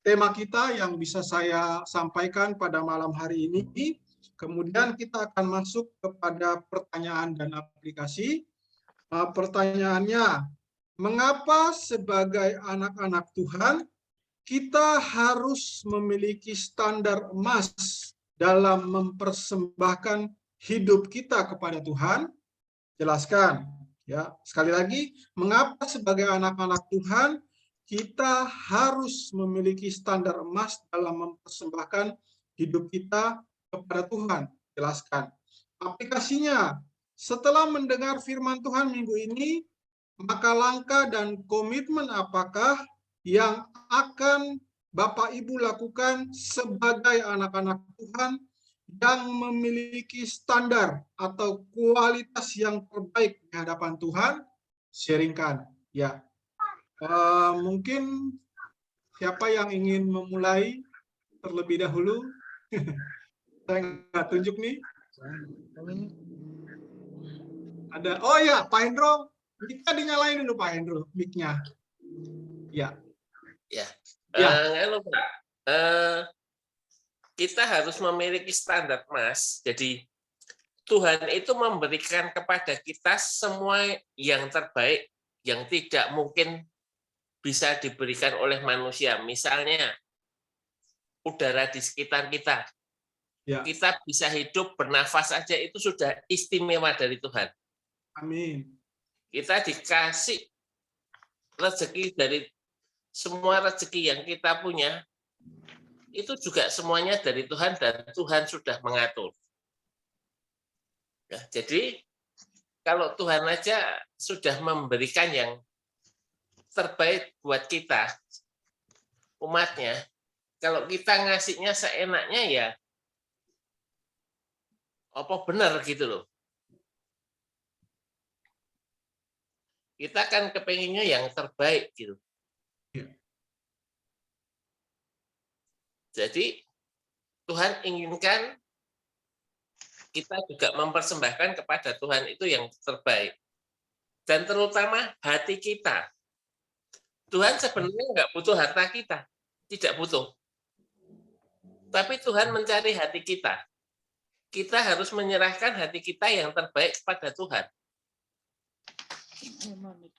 Speaker 1: tema kita yang bisa saya sampaikan pada malam hari ini. Kemudian kita akan masuk kepada pertanyaan dan aplikasi. Pertanyaannya, mengapa sebagai anak-anak Tuhan kita harus memiliki standar emas dalam mempersembahkan hidup kita kepada Tuhan? Jelaskan ya. Sekali lagi, mengapa sebagai anak-anak Tuhan kita harus memiliki standar emas dalam mempersembahkan hidup kita kepada Tuhan? Jelaskan. Aplikasinya, setelah mendengar firman Tuhan minggu ini, maka langkah dan komitmen apakah yang akan Bapak Ibu lakukan sebagai anak-anak Tuhan yang memiliki standar atau kualitas yang terbaik di hadapan Tuhan? Sharingkan ya. Mungkin siapa yang ingin memulai terlebih dahulu? Saya nggak tunjuk nih. Ada, oh ya, Pak Hendro, kita dinyalain dulu Pak Hendro, mic-nya. Ya.
Speaker 4: Ya.
Speaker 1: Ya.
Speaker 4: Kita harus memiliki standar emas. Jadi Tuhan itu memberikan kepada kita semua yang terbaik yang tidak mungkin bisa diberikan oleh manusia. Misalnya, udara di sekitar kita.
Speaker 1: Ya.
Speaker 4: Kita bisa hidup, bernafas saja itu sudah istimewa dari Tuhan.
Speaker 1: Amin.
Speaker 4: Kita dikasih rezeki dari semua rezeki yang kita punya, itu juga semuanya dari Tuhan dan Tuhan sudah mengatur. Ya, jadi kalau Tuhan aja sudah memberikan yang terbaik buat kita, umatnya, kalau kita ngasihnya seenaknya ya, apa benar gitu loh. Kita kan kepenginnya yang terbaik gitu. Jadi Tuhan inginkan kita juga mempersembahkan kepada Tuhan itu yang terbaik. Dan terutama hati kita. Tuhan sebenarnya nggak butuh harta kita. Tidak butuh. Tapi Tuhan mencari hati kita. Kita harus menyerahkan hati kita yang terbaik kepada Tuhan.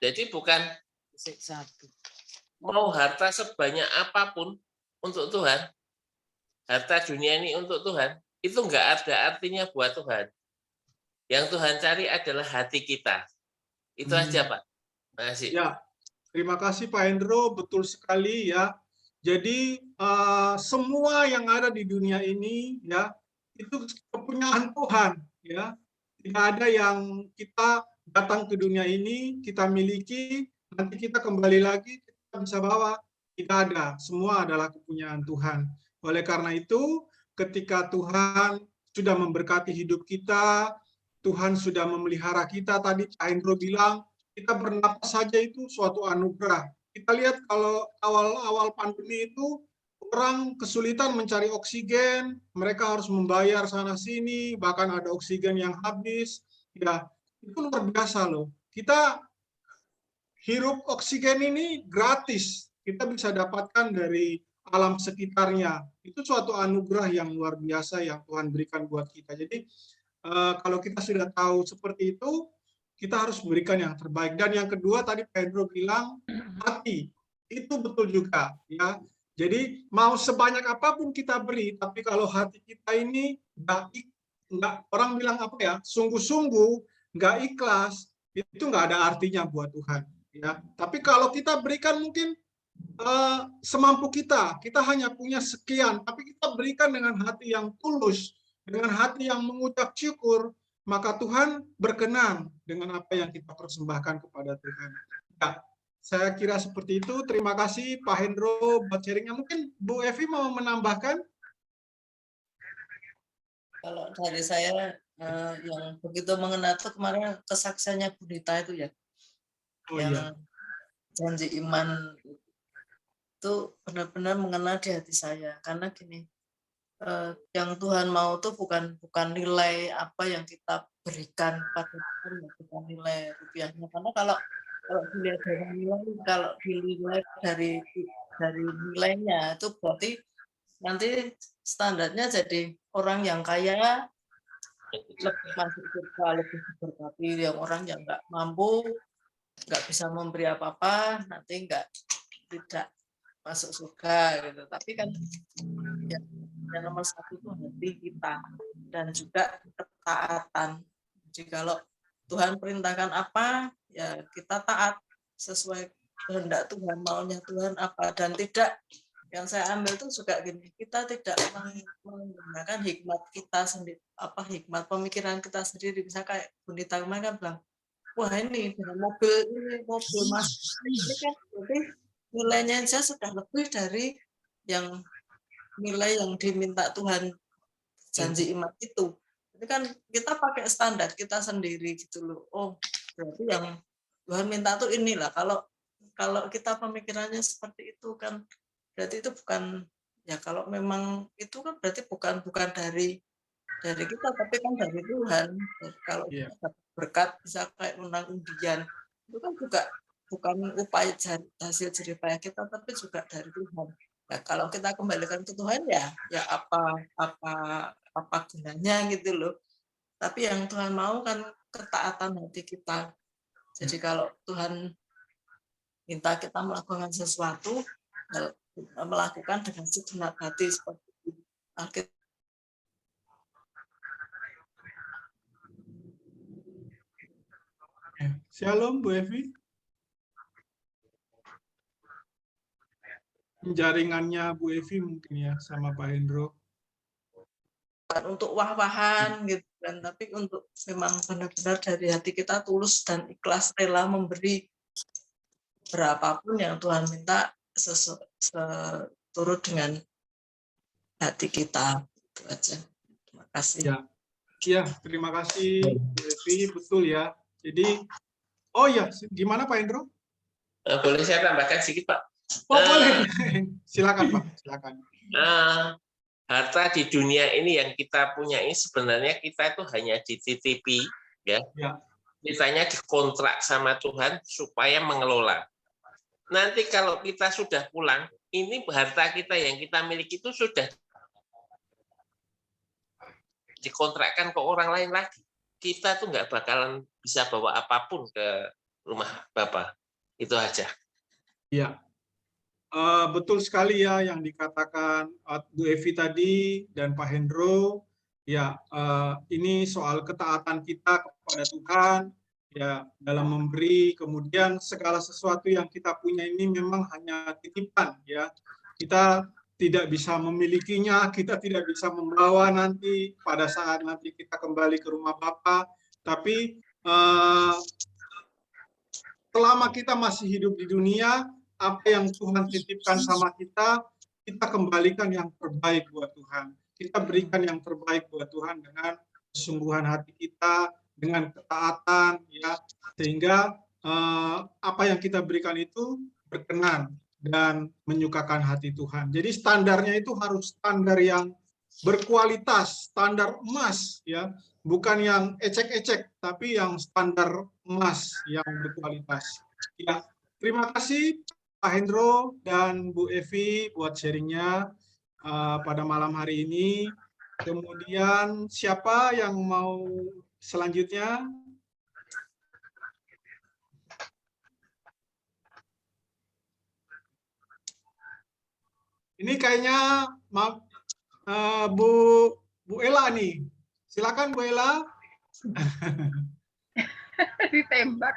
Speaker 4: Jadi bukan mau harta sebanyak apapun untuk Tuhan. Harta dunia ini untuk Tuhan. Itu nggak ada artinya buat Tuhan. Yang Tuhan cari adalah hati kita. Itu aja, Pak. Terima kasih.
Speaker 1: Ya, terima kasih Pak Hendro, betul sekali ya. Jadi semua yang ada di dunia ini ya itu kepunyaan Tuhan ya. Tidak ada yang kita datang ke dunia ini kita miliki, nanti kita kembali lagi kita bisa bawa. Tidak ada, semua adalah kepunyaan Tuhan. Oleh karena itu, ketika Tuhan sudah memberkati hidup kita, Tuhan sudah memelihara kita, tadi Pak Hendro bilang, kita bernapas saja itu suatu anugerah. Kita lihat kalau awal-awal pandemi itu, orang kesulitan mencari oksigen, mereka harus membayar sana-sini, bahkan ada oksigen yang habis. Ya, itu luar biasa loh. Kita hirup oksigen ini gratis, kita bisa dapatkan dari alam sekitarnya. Itu suatu anugerah yang luar biasa yang Tuhan berikan buat kita. Jadi kalau kita sudah tahu seperti itu, kita harus memberikan yang terbaik. Dan yang kedua tadi Pedro bilang hati, itu betul juga ya. Jadi mau sebanyak apapun kita beri, tapi kalau hati kita ini nggak orang bilang apa ya, sungguh-sungguh nggak ikhlas, itu nggak ada artinya buat Tuhan ya. Tapi kalau kita berikan mungkin semampu kita hanya punya sekian, tapi kita berikan dengan hati yang tulus, dengan hati yang mengucap syukur, maka Tuhan berkenan dengan apa yang kita persembahkan kepada Tuhan. Ya, saya kira seperti itu. Terima kasih Pak Hendro buat sharingnya. Mungkin Bu Evi mau menambahkan?
Speaker 6: Kalau dari saya yang begitu mengena itu kemarin kesaksiannya Bu Dita itu ya, yang janji iman itu benar-benar mengena di hati saya. Karena gini, yang Tuhan mau tuh bukan nilai apa yang kita berikan pada Tuhan, bukan nilai rupiahnya. Karena kalau dilihat dari nilai, kalau dilihat dari nilainya itu berarti nanti standarnya jadi orang yang kaya lebih masuk surga, lebih diberkati. Yang orang yang nggak mampu, nggak bisa memberi apa-apa, nanti tidak masuk surga gitu. Tapi kan yang nomor satu itu hati kita dan juga ketaatan. Jadi kalau Tuhan perintahkan apa, ya kita taat sesuai kehendak Tuhan, maunya Tuhan apa, dan tidak, yang saya ambil itu juga gini, kita tidak menggunakan hikmat kita sendiri, hikmat pemikiran kita sendiri. Bisa kayak Bundita kemarin kan bilang, wah ini dengan mobil mas ini kan berarti nilainya aja sudah lebih dari yang nilai yang diminta Tuhan janji iman itu. Ini kan kita pakai standar kita sendiri gitu loh. Oh, berarti yang Tuhan minta tuh inilah. Kalau kita pemikirannya seperti itu kan berarti itu bukan, ya kalau memang itu kan berarti bukan dari kita, tapi kan dari Tuhan. Kalau berkat bisa kayak menang undian, itu kan juga bukan upaya hasil jerih payah kita, tapi juga dari Tuhan. Nah, kalau kita kembalikan ke Tuhan ya apa gunanya gitu loh. Tapi yang Tuhan mau kan ketaatan hati kita. Jadi kalau Tuhan minta kita melakukan sesuatu, kita melakukan dengan segenap hati seperti itu.
Speaker 1: Shalom Bu Evi. Jaringannya Bu Evi mungkin ya sama Pak Hendro.
Speaker 6: Untuk wah-wahan gitu kan, tapi untuk memang benar-benar dari hati kita tulus dan ikhlas rela memberi berapapun yang Tuhan minta seturut dengan hati kita. Itu aja. Terima kasih.
Speaker 1: Ya, terima kasih Bu Evi, betul ya. Jadi, oh ya, gimana Pak Hendro?
Speaker 4: Boleh saya tambahkan sedikit Pak?
Speaker 1: Oh boleh, silakan Pak, silakan.
Speaker 4: Harta di dunia ini yang kita punya ini sebenarnya kita itu hanya dititipi, ya. Kitanya dikontrak sama Tuhan supaya mengelola. Nanti kalau kita sudah pulang, ini harta kita yang kita miliki itu sudah dikontrakkan ke orang lain lagi. Kita tuh nggak bakalan bisa bawa apapun ke rumah Bapak. Itu aja.
Speaker 1: Iya. Betul sekali ya yang dikatakan Bu Evi tadi dan Pak Hendro. Ya, ini soal ketaatan kita kepada Tuhan ya dalam memberi, kemudian segala sesuatu yang kita punya ini memang hanya titipan ya. Kita tidak bisa memilikinya, kita tidak bisa membawa nanti pada saat nanti kita kembali ke rumah Bapa, tapi selama kita masih hidup di dunia, apa yang Tuhan titipkan sama kita, kita kembalikan yang terbaik buat Tuhan. Kita berikan yang terbaik buat Tuhan dengan kesungguhan hati kita, dengan ketaatan, ya, sehingga apa yang kita berikan itu berkenan dan menyukakan hati Tuhan. Jadi standarnya itu harus standar yang berkualitas, standar emas, ya, bukan yang ecek-ecek, tapi yang standar emas yang berkualitas. Ya, terima kasih Pak Hendro dan Bu Evi buat sharingnya pada malam hari ini. Kemudian siapa yang mau selanjutnya? Ini kayaknya Bu Ella nih. Silakan Bu Ella.
Speaker 8: Ditembak.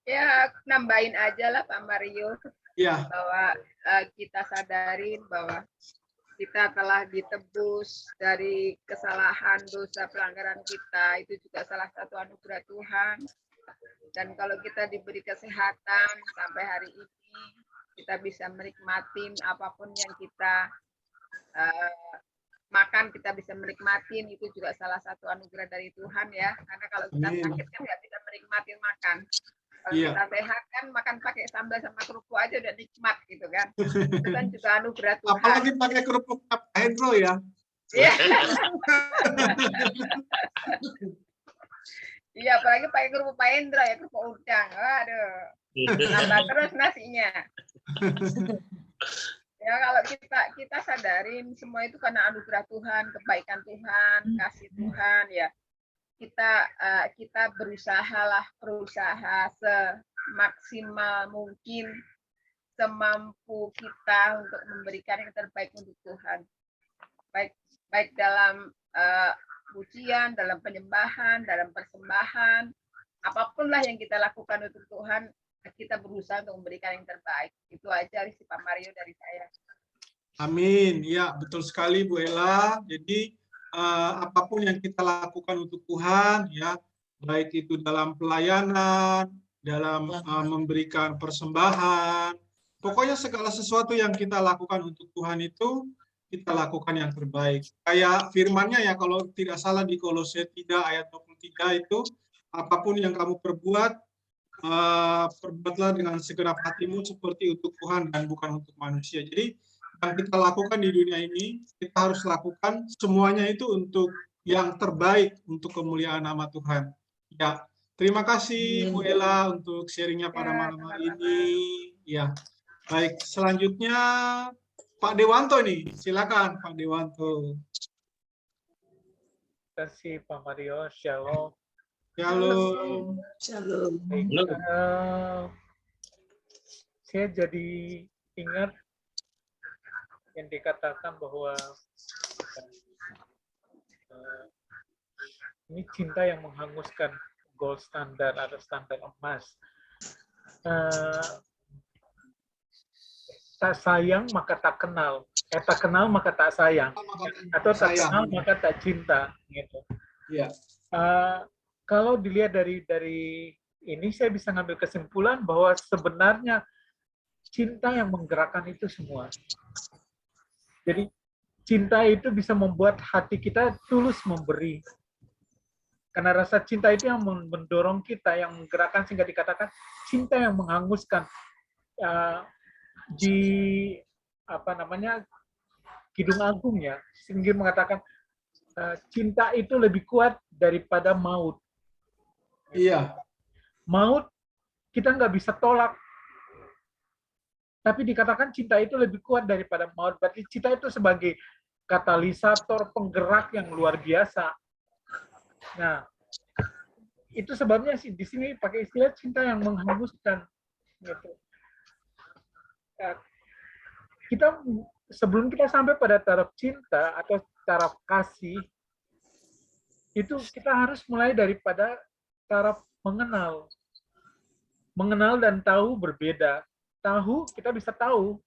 Speaker 8: Ya, nambahin aja lah Pak Mario.
Speaker 1: Ya.
Speaker 8: Bahwa kita sadarin bahwa kita telah ditebus dari kesalahan, dosa, pelanggaran kita. Itu juga salah satu anugerah Tuhan. Dan kalau kita diberi kesehatan sampai hari ini, kita bisa menikmatin apapun yang kita makan, kita bisa menikmatin, itu juga salah satu anugerah dari Tuhan ya. Karena kalau kita sakit kan nggak bisa menikmatin makan. Kalau kita sehat kan makan pakai sambal sama kerupuk aja udah nikmat gitu kan. Itu kan juga anugerah Tuhan.
Speaker 1: Apalagi pakai kerupuk Pak Hendro ya.
Speaker 8: Iya. Iya, apalagi pakai kerupuk Pak Hendro ya, kerupuk udang. Waduh. Nambah terus nasinya. Ya, kalau kita sadarin semua itu karena anugerah Tuhan, kebaikan Tuhan, kasih Tuhan ya. Kita berusaha semaksimal mungkin, semampu kita untuk memberikan yang terbaik untuk Tuhan. Baik dalam pujian, dalam penyembahan, dalam persembahan, apapun lah yang kita lakukan untuk Tuhan, kita berusaha untuk memberikan yang terbaik. Itu aja si Pak Mario dari saya. Amin. Ya, betul sekali Bu Ella. Jadi apapun yang kita lakukan untuk Tuhan, ya, baik itu dalam pelayanan, dalam memberikan persembahan, pokoknya segala sesuatu yang kita lakukan untuk Tuhan itu kita lakukan yang terbaik. Kayak firman-Nya ya, kalau tidak salah di Kolose 3 ayat 23 itu, apapun yang kamu perbuat, perbuatlah dengan segenap hatimu seperti untuk Tuhan dan bukan untuk manusia. Jadi yang kita lakukan di dunia ini, kita harus lakukan semuanya itu untuk yang terbaik untuk kemuliaan nama Tuhan. Ya, terima kasih Bu Ella untuk sharingnya pada malam hari ini. Ya, baik. Selanjutnya
Speaker 1: Pak Dewanto ini, silakan Pak Dewanto.
Speaker 7: Terima kasih Pak Mario. Shalom.
Speaker 1: Shalom.
Speaker 6: Shalom.
Speaker 7: Baik, saya jadi ingat yang dikatakan bahwa ini cinta yang menghanguskan gold standar atau standar emas. Tak sayang maka tak kenal, tak kenal maka tak sayang, atau tak kenal maka tak cinta, gitu.
Speaker 1: Iya.
Speaker 7: Kalau dilihat dari ini, saya bisa ngambil kesimpulan bahwa sebenarnya cinta yang menggerakkan itu semua. Jadi cinta itu bisa membuat hati kita tulus memberi. Karena rasa cinta itu yang mendorong kita, yang menggerakkan, sehingga dikatakan cinta yang menghanguskan. Di Kidung Agung ya, Singgih mengatakan cinta itu lebih kuat daripada maut.
Speaker 1: Iya.
Speaker 7: Maut kita nggak bisa tolak, tapi dikatakan cinta itu lebih kuat daripada maut. Berarti cinta itu sebagai katalisator, penggerak yang luar biasa. Nah, itu sebabnya sih di sini pakai istilah cinta yang menghanguskan. Gitu. Kita sebelum kita sampai pada taraf cinta atau taraf kasih, itu kita harus mulai daripada taraf mengenal. Mengenal dan tahu berbeda. Tahu kita bisa tahu,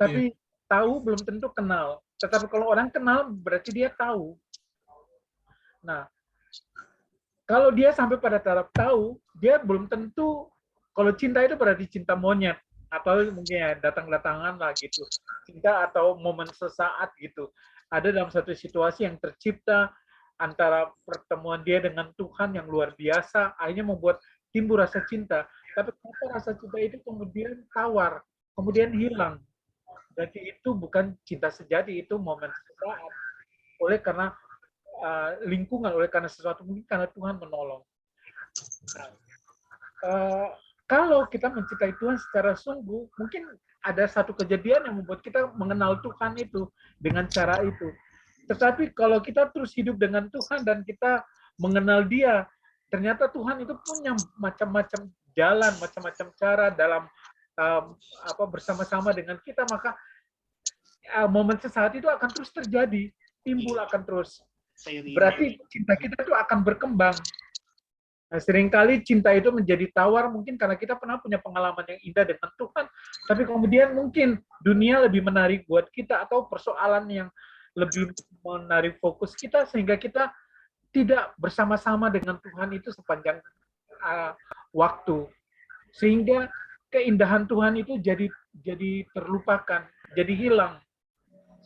Speaker 7: tapi tahu belum tentu kenal. Tetapi kalau orang kenal berarti dia tahu. Nah, kalau dia sampai pada taraf tahu, dia belum tentu. Kalau cinta itu berarti cinta monyet, atau mungkin ya datang-datangan lah gitu, cinta atau momen sesaat gitu. Ada dalam satu situasi yang tercipta antara pertemuan dia dengan Tuhan yang luar biasa, akhirnya membuat timbul rasa cinta. Tapi kenapa rasa cinta itu kemudian tawar, kemudian hilang? Berarti itu bukan cinta sejati, itu momen sesaat. Oleh karena lingkungan, oleh karena sesuatu, mungkin karena Tuhan menolong. Nah, kalau kita mencintai Tuhan secara sungguh, mungkin ada satu kejadian yang membuat kita mengenal Tuhan itu dengan cara itu. Tetapi kalau kita terus hidup dengan Tuhan dan kita mengenal Dia, ternyata Tuhan itu punya macam-macam jalan, macam-macam cara dalam bersama-sama dengan kita, maka momen sesaat itu akan terus terjadi, timbul akan terus. Berarti cinta kita itu akan berkembang. Nah, seringkali cinta itu menjadi tawar mungkin karena kita pernah punya pengalaman yang indah dengan Tuhan, tapi kemudian mungkin dunia lebih menarik buat kita atau persoalan yang lebih menarik fokus kita sehingga kita tidak bersama-sama dengan Tuhan itu sepanjang waktu. Sehingga keindahan Tuhan itu jadi terlupakan, jadi hilang.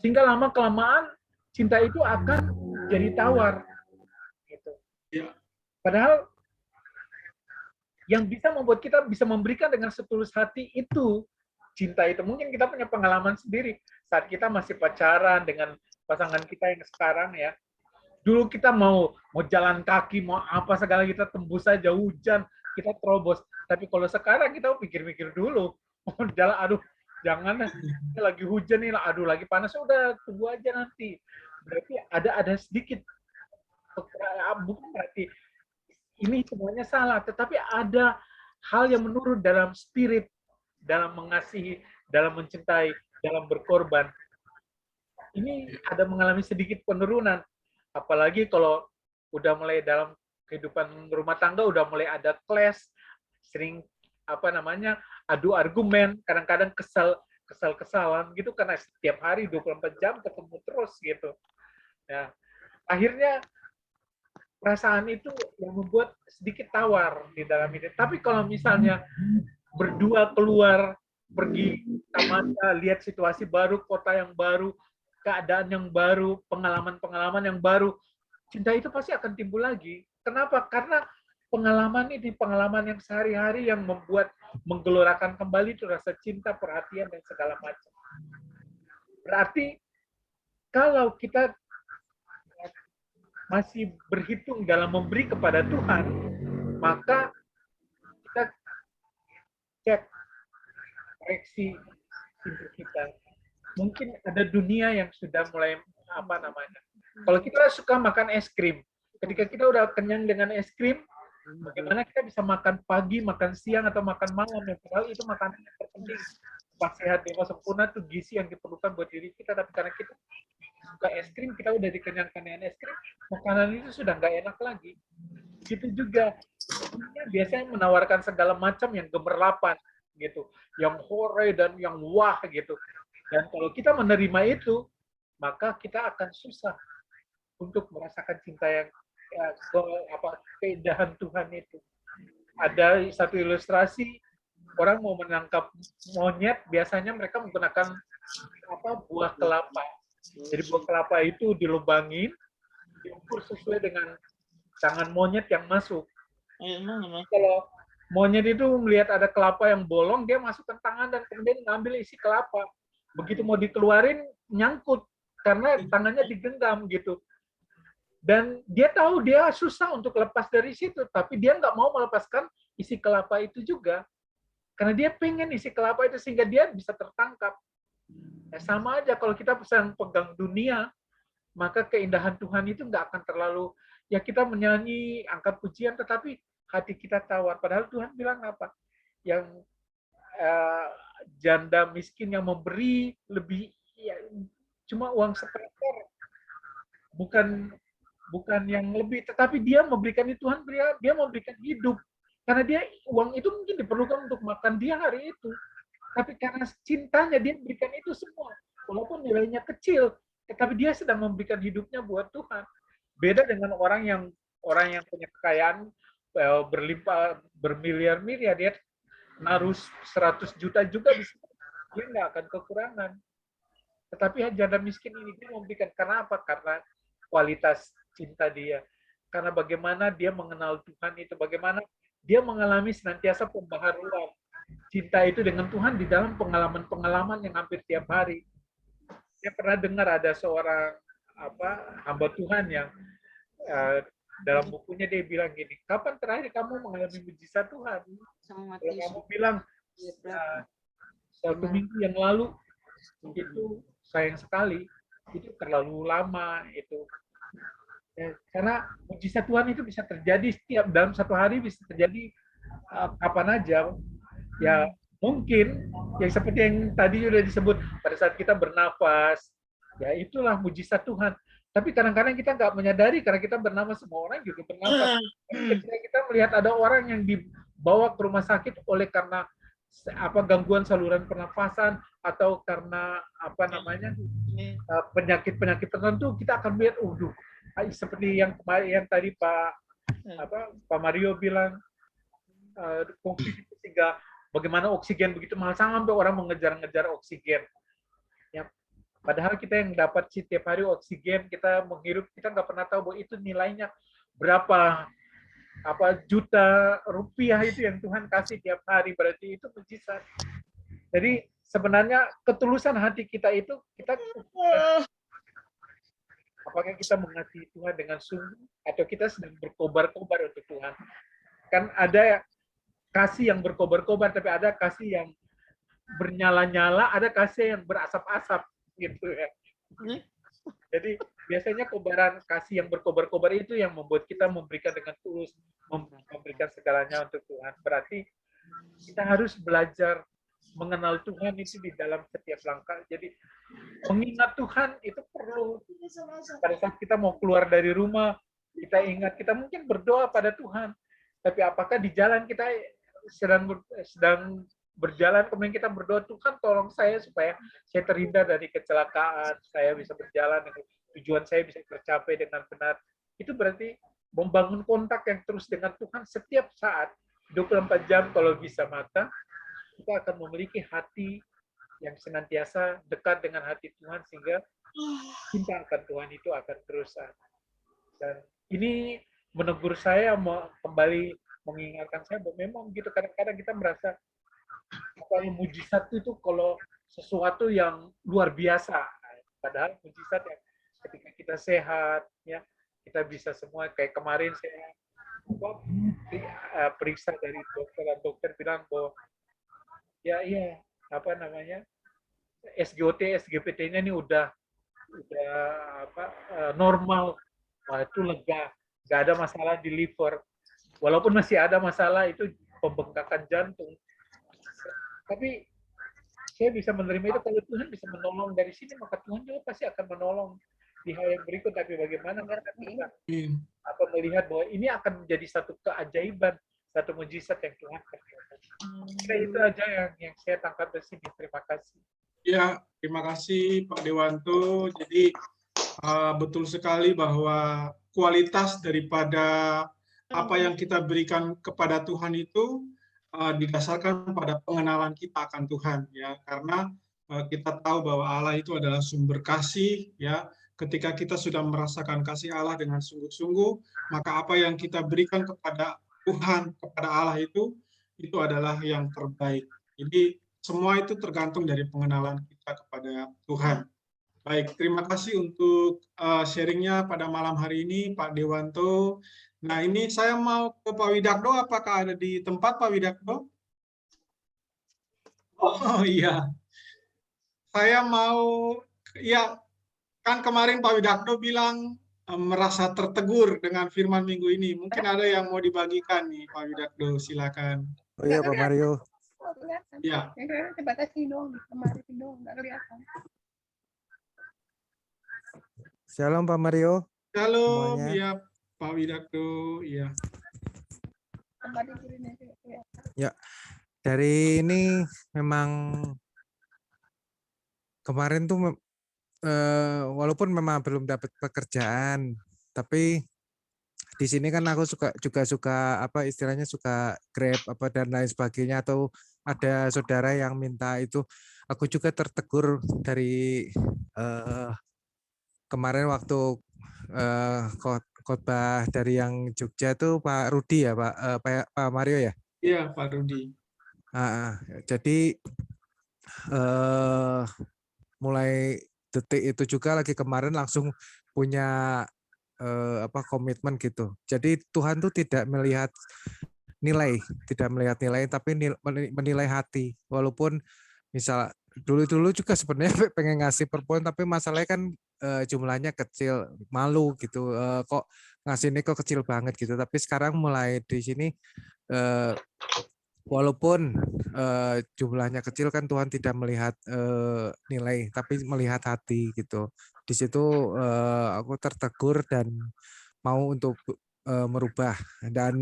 Speaker 7: Sehingga lama-kelamaan cinta itu akan jadi tawar. Gitu. Padahal yang bisa membuat kita bisa memberikan dengan setulus hati itu cinta itu. Mungkin kita punya pengalaman sendiri saat kita masih pacaran dengan pasangan kita yang sekarang ya. Dulu kita mau jalan kaki, mau apa segala, kita tembus saja hujan, kita terobos. Tapi kalau sekarang kita pikir-pikir dulu, jalan, aduh jangan, ini lagi hujan nih, aduh lagi panas, udah tunggu aja nanti. Berarti ada sedikit, bukan berarti ini semuanya salah, tetapi ada hal yang menurun dalam spirit, dalam mengasihi, dalam mencintai, dalam berkorban. Ini ada mengalami sedikit penurunan, apalagi kalau udah mulai dalam kehidupan rumah tangga, udah mulai ada clash, sering adu argumen, kadang-kadang kesal-kesalan gitu, karena setiap hari 24 jam ketemu terus gitu. Nah, akhirnya perasaan itu yang membuat sedikit tawar di dalam ini. Tapi kalau misalnya berdua keluar, pergi tamasya, lihat situasi baru, kota yang baru, keadaan yang baru, pengalaman-pengalaman yang baru, cinta itu pasti akan timbul lagi. Kenapa? Karena pengalaman ini pengalaman yang sehari-hari yang membuat menggelorakan kembali itu rasa cinta, perhatian, dan segala macam. Berarti kalau kita masih berhitung dalam memberi kepada Tuhan, maka kita cek koreksi hidup kita. mungkin ada dunia yang sudah mulai apa namanya. Kalau kita suka makan es krim, ketika kita udah kenyang dengan es krim, bagaimana kita bisa makan pagi, makan siang, atau makan malam? Ya, padahal itu makanan yang terpenting. Pas sehat, bebas, sempurna itu gizi yang diperlukan buat diri kita, tapi karena kita suka es krim, kita udah dikenyangkan dengan es krim, makanan itu sudah nggak enak lagi. Gitu juga, biasanya menawarkan segala macam yang gemerlapan, gitu, yang hore dan yang wah, gitu. Dan kalau kita menerima itu, maka kita akan susah untuk merasakan cinta yang keindahan Tuhan itu. Ada satu ilustrasi, orang mau menangkap monyet, biasanya mereka menggunakan buah kelapa. Jadi buah kelapa itu dilubangin, diukur sesuai dengan tangan monyet yang masuk. Kalau monyet itu melihat ada kelapa yang bolong, dia masukkan tangan dan kemudian ngambil isi kelapa. Begitu mau dikeluarin, nyangkut karena tangannya digenggam gitu. Dan dia tahu dia susah untuk lepas dari situ, tapi dia nggak mau melepaskan isi kelapa itu juga. Karena dia pengen isi kelapa itu sehingga dia bisa tertangkap. Ya, sama aja kalau kita pegang dunia, maka keindahan Tuhan itu nggak akan terlalu, ya kita menyanyi, angkat pujian, tetapi hati kita tawar. Padahal Tuhan bilang apa? Yang janda miskin yang memberi lebih, ya, cuma uang sepeser, bukan yang lebih, tetapi dia memberikan itu, Tuhan dia memberikan hidup. Karena dia uang itu mungkin diperlukan untuk makan dia hari itu. Tapi karena cintanya dia berikan itu semua. Walaupun nilainya kecil, tetapi dia sedang memberikan hidupnya buat Tuhan. Beda dengan orang yang punya kekayaan berlimpah, bermiliar-miliar, dia naruh 100 juta juga bisa, dia nggak akan kekurangan. Tetapi janda miskin ini dia memberikan, karena apa? Karena kualitas cinta dia. Karena bagaimana dia mengenal Tuhan itu, bagaimana dia mengalami senantiasa pembaharuan cinta itu dengan Tuhan di dalam pengalaman-pengalaman yang hampir tiap hari. Saya pernah dengar ada seorang hamba Tuhan yang dalam bukunya dia bilang gini, kapan terakhir kamu mengalami mujizat Tuhan? Kalau kamu bilang 1 minggu yang lalu, itu sayang sekali, itu terlalu lama itu. Ya, karena mujizat Tuhan itu bisa terjadi dalam 1 hari, bisa terjadi kapan aja. Ya mungkin yang seperti yang tadi sudah disebut pada saat kita bernafas, ya itulah mujizat Tuhan. Tapi kadang-kadang kita nggak menyadari karena kita bernafas, semua orang juga bernafas. Ketika kita melihat ada orang yang dibawa ke rumah sakit oleh karena gangguan saluran pernafasan atau karena penyakit-penyakit tertentu, kita akan melihat, seperti yang tadi Pak Mario bilang, COVID itu sehingga bagaimana oksigen begitu mahal sampai orang mengejar-ngejar oksigen. Ya, padahal kita yang dapat setiap hari oksigen, kita menghirup, kita nggak pernah tahu bahwa itu nilainya berapa juta rupiah itu yang Tuhan kasih tiap hari, berarti itu mujizat. Jadi sebenarnya ketulusan hati kita itu, apakah kita mengasihi Tuhan dengan sungguh atau kita sedang berkobar-kobar untuk Tuhan? Kan ada kasih yang berkobar-kobar, tapi ada kasih yang bernyala-nyala, ada kasih yang berasap-asap gitu ya. Jadi biasanya kobaran kasih yang berkobar-kobar itu yang membuat kita memberikan dengan tulus, memberikan segalanya untuk Tuhan. Berarti kita harus belajar mengenal Tuhan itu di dalam setiap langkah. Jadi mengingat Tuhan itu perlu. Pada saat kita mau keluar dari rumah, kita ingat, kita mungkin berdoa pada Tuhan. Tapi apakah di jalan kita sedang berjalan, kemudian kita berdoa, Tuhan tolong saya supaya saya terhindar dari kecelakaan, saya bisa berjalan, tujuan saya bisa tercapai dengan benar. Itu berarti membangun kontak yang terus dengan Tuhan setiap saat, 24 jam kalau bisa, maka kita akan memiliki hati yang senantiasa dekat dengan hati Tuhan, sehingga cinta akan Tuhan itu akan terus. Dan ini menegur saya, kembali mengingatkan saya bahwa memang gitu, kadang-kadang kita merasa kalau mujizat itu kalau sesuatu yang luar biasa, padahal mujizat yang ketika kita sehat, ya kita bisa semua. Kayak kemarin saya periksa dari dokter, dan dokter bilang bahwa SGOT, SGPT-nya ini udah normal. Wah, itu lega, nggak ada masalah di liver. Walaupun masih ada masalah itu pembengkakan jantung. Tapi saya bisa menerima itu kalau Tuhan bisa menolong dari sini, maka Tuhan juga pasti akan menolong di hal yang berikut. Tapi bagaimana kita melihat bahwa ini akan menjadi satu keajaiban, satu mujizat yang Tuhan kerjakan. Itu aja yang saya tangkap dari sini. Terima kasih.
Speaker 1: Ya, terima kasih Pak Dewanto. Jadi betul sekali bahwa kualitas daripada apa yang kita berikan kepada Tuhan itu didasarkan pada pengenalan kita akan Tuhan, ya. Karena kita tahu bahwa Allah itu adalah sumber kasih, ya. Ketika kita sudah merasakan kasih Allah dengan sungguh-sungguh, maka apa yang kita berikan kepada Tuhan, kepada Allah itu adalah yang terbaik. Jadi semua itu tergantung dari pengenalan kita kepada Tuhan. Baik, terima kasih untuk sharingnya pada malam hari ini, Pak Dewanto. Nah, ini saya mau ke Pak Widakdo. Apakah ada di tempat, Pak Widakdo? Oh iya, saya mau, ya kan kemarin Pak Widakdo bilang merasa tertegur dengan firman minggu ini. Mungkin ada yang mau dibagikan nih, Pak Widakdo, silakan.
Speaker 9: Oh iya, Pak Mario.
Speaker 1: Ya.
Speaker 8: Dibatasi dong, kemarin dong, nggak kelihatan.
Speaker 9: Shalom Pak Mario.
Speaker 1: Shalom,
Speaker 9: semuanya.
Speaker 1: ya Pak Widakdo, ya.
Speaker 9: Ya, dari ini memang kemarin tuh walaupun memang belum dapat pekerjaan, tapi di sini kan aku juga suka apa istilahnya suka Grab apa dan lain sebagainya, atau ada saudara yang minta itu, aku juga tertegur dari kemarin waktu khotbah dari yang Jogja itu Pak Rudi ya Pak Mario ya.
Speaker 1: Iya Pak Rudi.
Speaker 9: Jadi mulai detik itu juga lagi kemarin langsung punya komitmen gitu. Jadi Tuhan tuh tidak melihat nilai, tapi menilai hati. Walaupun misal dulu juga sebenarnya pengen ngasih per poin, tapi masalahnya kan jumlahnya kecil, malu gitu. Kok ngasih ini kok kecil banget gitu. Tapi sekarang mulai di sini walaupun jumlahnya kecil kan Tuhan tidak melihat nilai, tapi melihat hati gitu. Di situ aku tertegur dan mau untuk merubah, dan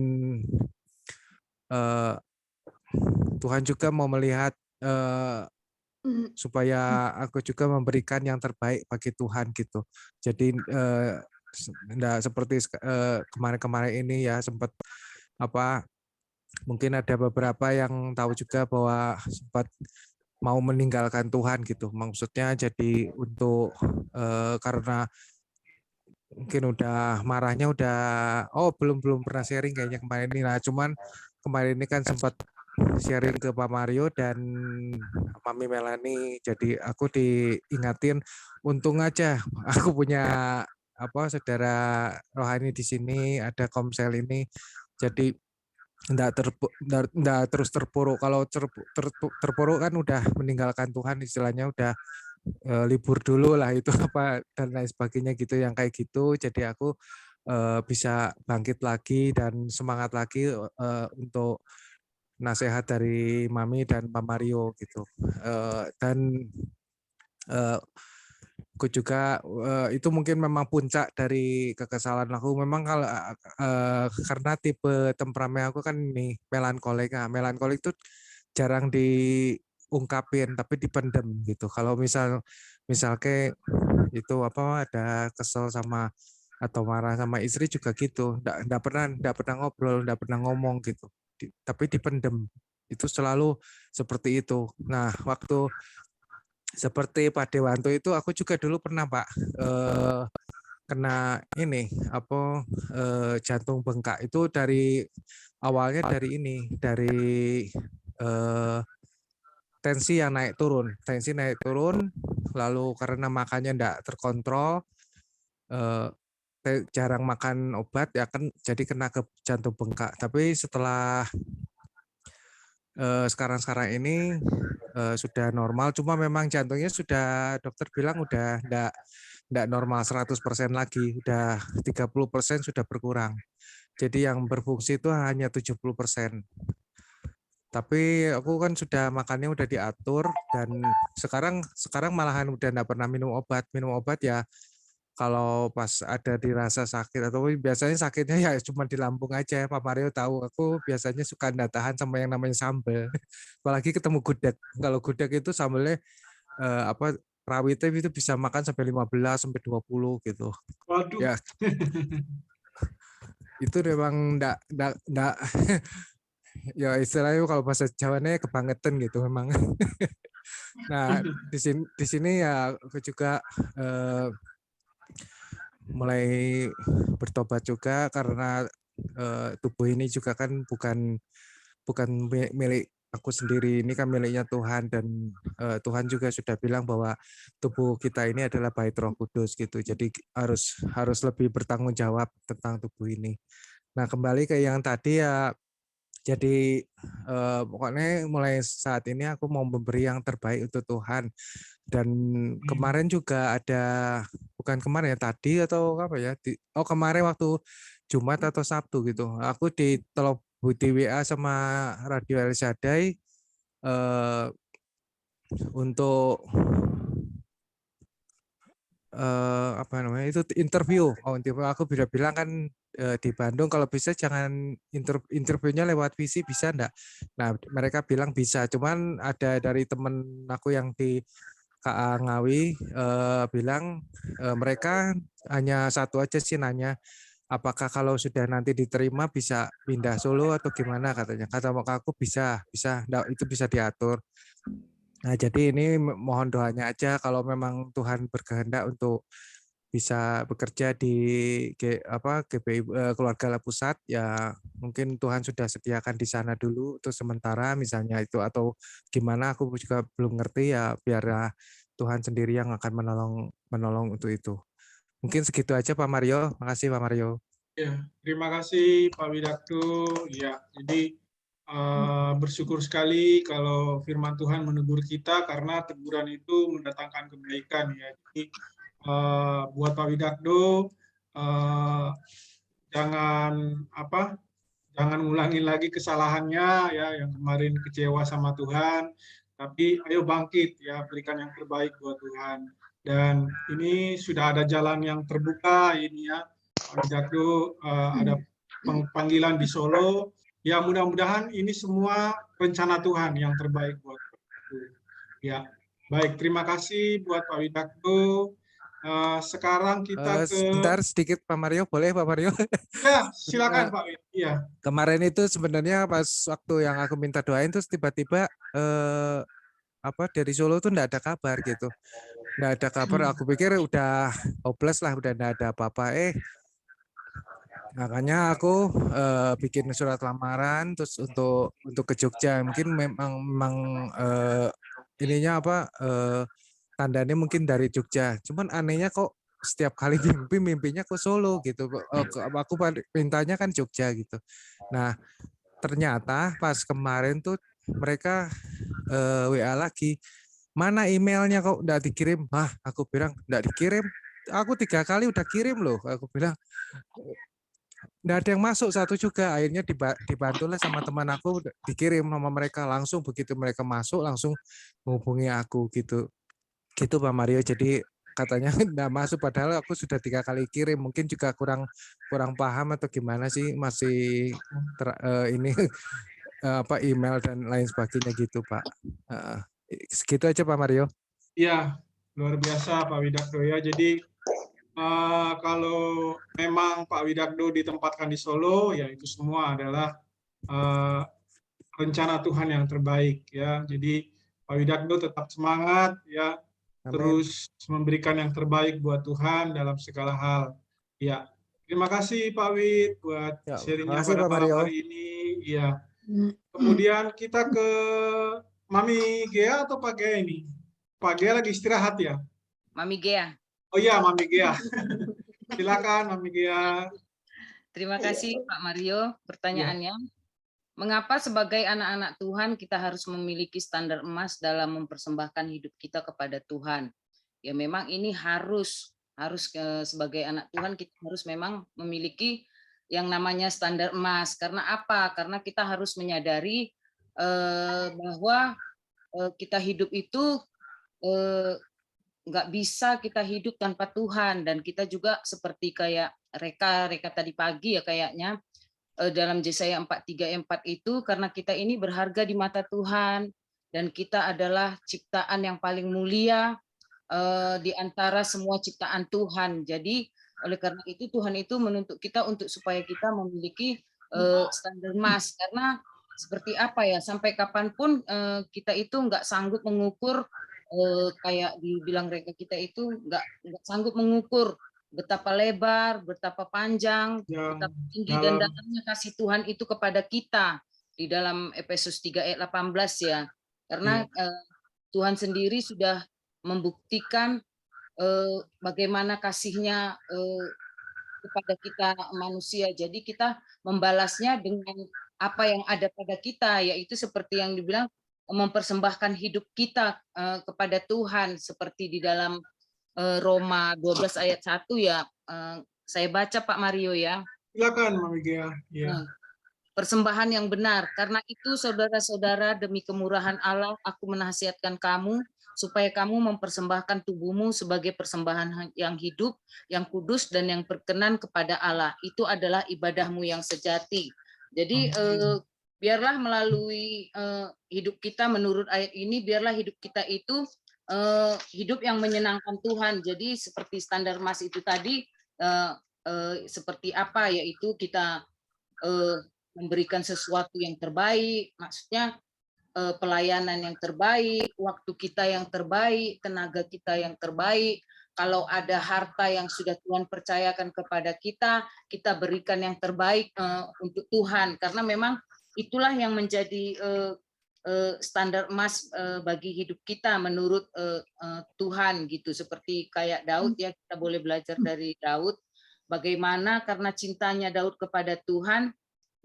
Speaker 9: Tuhan juga mau melihat supaya aku juga memberikan yang terbaik bagi Tuhan gitu. Jadi enggak seperti kemarin-kemarin ini ya, sempat mungkin ada beberapa yang tahu juga bahwa sempat mau meninggalkan Tuhan gitu. Maksudnya jadi untuk karena mungkin udah marahnya belum pernah sharing kayaknya kemarin ini. Nah, cuman kemarin ini kan sempat sharing ke Pak Mario dan Mami Melani. Jadi aku diingatin, untung aja aku punya saudara rohani di sini, ada Komsel ini. Jadi enggak terus terpuruk. Kalau terpuruk kan udah meninggalkan Tuhan, istilahnya udah libur dulu lah itu dan lain sebagainya gitu, yang kayak gitu. Jadi aku bisa bangkit lagi dan semangat lagi untuk nasihat dari Mami dan Pak Mario gitu. Dan aku juga itu mungkin memang puncak dari kekesalan aku. Memang kalau karena tipe temperamen aku kan nih melankolik. Nah, melankolik itu jarang diungkapin tapi dipendem gitu. Kalau misalnya itu ada kesel sama atau marah sama istri juga gitu. Enggak pernah ngobrol, enggak pernah ngomong gitu. Tapi dipendem. Itu selalu seperti itu. Nah, waktu seperti Pak Dewanto itu aku juga dulu pernah Pak kena ini jantung bengkak. Itu awalnya dari tensi naik turun, lalu karena makannya enggak terkontrol, jarang makan obat ya kan, jadi kena ke jantung bengkak. Tapi setelah sekarang-sekarang ini sudah normal, cuma memang jantungnya sudah dokter bilang udah enggak normal 100% lagi, udah 30% sudah berkurang. Jadi yang berfungsi itu hanya 70%. Tapi aku kan sudah makannya udah diatur dan sekarang malahan udah enggak pernah minum obat. Minum obat ya kalau pas ada dirasa sakit atau biasanya sakitnya ya cuma di lambung aja. Pak Mario tahu aku biasanya suka enggak tahan sama yang namanya sambal. Apalagi ketemu gudeg. Kalau gudeg itu sambalnya rawitnya itu bisa makan sampai 15 sampai 20 gitu.
Speaker 1: Waduh.
Speaker 9: Ya. Itu memang enggak ya istilahnya kalau bahasa Jawanya kebangetan gitu memang. Nah, di sini ya aku juga mulai bertobat juga karena tubuh ini juga kan bukan milik aku sendiri, ini kan miliknya Tuhan dan Tuhan juga sudah bilang bahwa tubuh kita ini adalah bait Roh Kudus gitu. Jadi harus lebih bertanggung jawab tentang tubuh ini. Nah, kembali ke yang tadi ya, jadi pokoknya mulai saat ini aku mau memberi yang terbaik untuk Tuhan. Dan kemarin juga ada, bukan kemarin ya, tadi atau apa ya, kemarin waktu Jumat atau Sabtu gitu, aku di WA sama Radio El Shaddai untuk apa namanya itu interview. Aku bisa bilang kan di Bandung kalau bisa jangan interviewnya lewat visi, bisa enggak? Nah, mereka bilang bisa, cuman ada dari temen aku yang di KA Ngawi bilang mereka hanya satu aja sih nanya, apakah kalau sudah nanti diterima bisa pindah Solo atau gimana katanya. Kata aku bisa, itu bisa diatur. Nah, jadi ini mohon doanya aja kalau memang Tuhan berkehendak untuk bisa bekerja di GPI Keluarga Pusat, ya mungkin Tuhan sudah sediakan di sana dulu untuk sementara misalnya itu, atau gimana aku juga belum ngerti ya, biar Tuhan sendiri yang akan menolong untuk itu. Mungkin segitu aja Pak Mario. Makasih Pak Mario.
Speaker 1: Ya, terima kasih Pak Widakdo. Ya, jadi bersyukur sekali kalau firman Tuhan menegur kita karena teguran itu mendatangkan kebaikan ya. Jadi buat Pak Widakdo jangan ulangi lagi kesalahannya ya yang kemarin kecewa sama Tuhan, tapi ayo bangkit ya, berikan yang terbaik buat Tuhan. Dan ini sudah ada jalan yang terbuka ini ya, Pak Widakdo, ada panggilan di Solo. Ya mudah-mudahan ini semua rencana Tuhan yang terbaik buat Widakdo. Ya, baik, terima kasih buat Pak Widakdo. Sekarang kita
Speaker 9: sebentar sedikit Pak Mario, boleh Pak Mario?
Speaker 1: Ya, silakan Pak. Iya.
Speaker 9: Kemarin itu sebenarnya pas waktu yang aku minta doain terus tiba-tiba dari Solo tuh enggak ada kabar gitu. Enggak ada kabar, aku pikir udah hopeless lah, udah enggak ada apa-apa. Makanya aku bikin surat lamaran terus untuk ke Jogja. Mungkin memang ininya tandanya mungkin dari Jogja. Cuman anehnya kok setiap kali mimpinya ke Solo gitu. Aku mintanya kan Jogja gitu. Nah, ternyata pas kemarin tuh mereka WA lagi. Mana emailnya kok enggak dikirim? Aku bilang enggak dikirim. Aku 3 kali udah kirim loh. Aku bilang nggak ada yang masuk satu juga. Akhirnya dibantulah sama teman aku, dikirim sama mereka langsung. Begitu mereka masuk langsung menghubungi aku gitu Pak Mario. Jadi katanya nggak masuk padahal aku sudah 3 kali kirim. Mungkin juga kurang paham atau gimana sih, masih email dan lain sebagainya gitu Pak. Segitu aja Pak Mario.
Speaker 1: Iya, luar biasa Pak Widakdo ya. Jadi kalau memang Pak Widakdo ditempatkan di Solo, ya itu semua adalah rencana Tuhan yang terbaik ya. Jadi Pak Widakdo tetap semangat ya, terus memberikan yang terbaik buat Tuhan dalam segala hal. Ya, terima kasih Pak Wid buat sharingnya pada malam hari ini. Ya. Kemudian kita ke Mami Gea atau Pak Gea ini? Pak Gea lagi istirahat ya?
Speaker 10: Mami Gea.
Speaker 1: Oh iya, Mami Gea. Silakan Mami Gea.
Speaker 10: Terima kasih Pak Mario pertanyaannya. Mengapa sebagai anak-anak Tuhan kita harus memiliki standar emas dalam mempersembahkan hidup kita kepada Tuhan? Ya memang ini harus sebagai anak Tuhan kita harus memang memiliki yang namanya standar emas. Karena apa? Karena kita harus menyadari bahwa kita hidup itu nggak bisa kita hidup tanpa Tuhan, dan kita juga seperti kayak Reka tadi pagi ya kayaknya dalam Yesaya 4:3-4 itu, karena kita ini berharga di mata Tuhan dan kita adalah ciptaan yang paling mulia di antara semua ciptaan Tuhan. Jadi oleh karena itu Tuhan itu menuntut kita untuk supaya kita memiliki standar emas, karena seperti apa ya, sampai kapanpun kita itu nggak sanggup mengukur kayak dibilang Reka, kita itu nggak sanggup mengukur betapa lebar, betapa panjang, betapa tinggi dan dalamnya kasih Tuhan itu kepada kita di dalam Efesus 3:18 ya. Karena Tuhan sendiri sudah membuktikan bagaimana kasihnya kepada kita manusia. Jadi kita membalasnya dengan apa yang ada pada kita, yaitu seperti yang dibilang mempersembahkan hidup kita kepada Tuhan, seperti di dalam Roma 12 ayat 1 ya. Saya baca Pak Mario ya.
Speaker 1: Silakan Mami Gea. Ya.
Speaker 10: Persembahan yang benar. Karena itu saudara-saudara, demi kemurahan Allah aku menasihatkan kamu supaya kamu mempersembahkan tubuhmu sebagai persembahan yang hidup, yang kudus dan yang berkenan kepada Allah. Itu adalah ibadahmu yang sejati. Jadi biarlah melalui hidup kita menurut ayat ini, biarlah hidup kita itu hidup yang menyenangkan Tuhan. Jadi seperti standar emas itu tadi, seperti apa, yaitu kita memberikan sesuatu yang terbaik, maksudnya pelayanan yang terbaik, waktu kita yang terbaik, tenaga kita yang terbaik. Kalau ada harta yang sudah Tuhan percayakan kepada kita, kita berikan yang terbaik untuk Tuhan, karena memang itulah yang menjadi standar emas bagi hidup kita menurut Tuhan gitu. Seperti kayak Daud ya, kita boleh belajar dari Daud bagaimana karena cintanya Daud kepada Tuhan,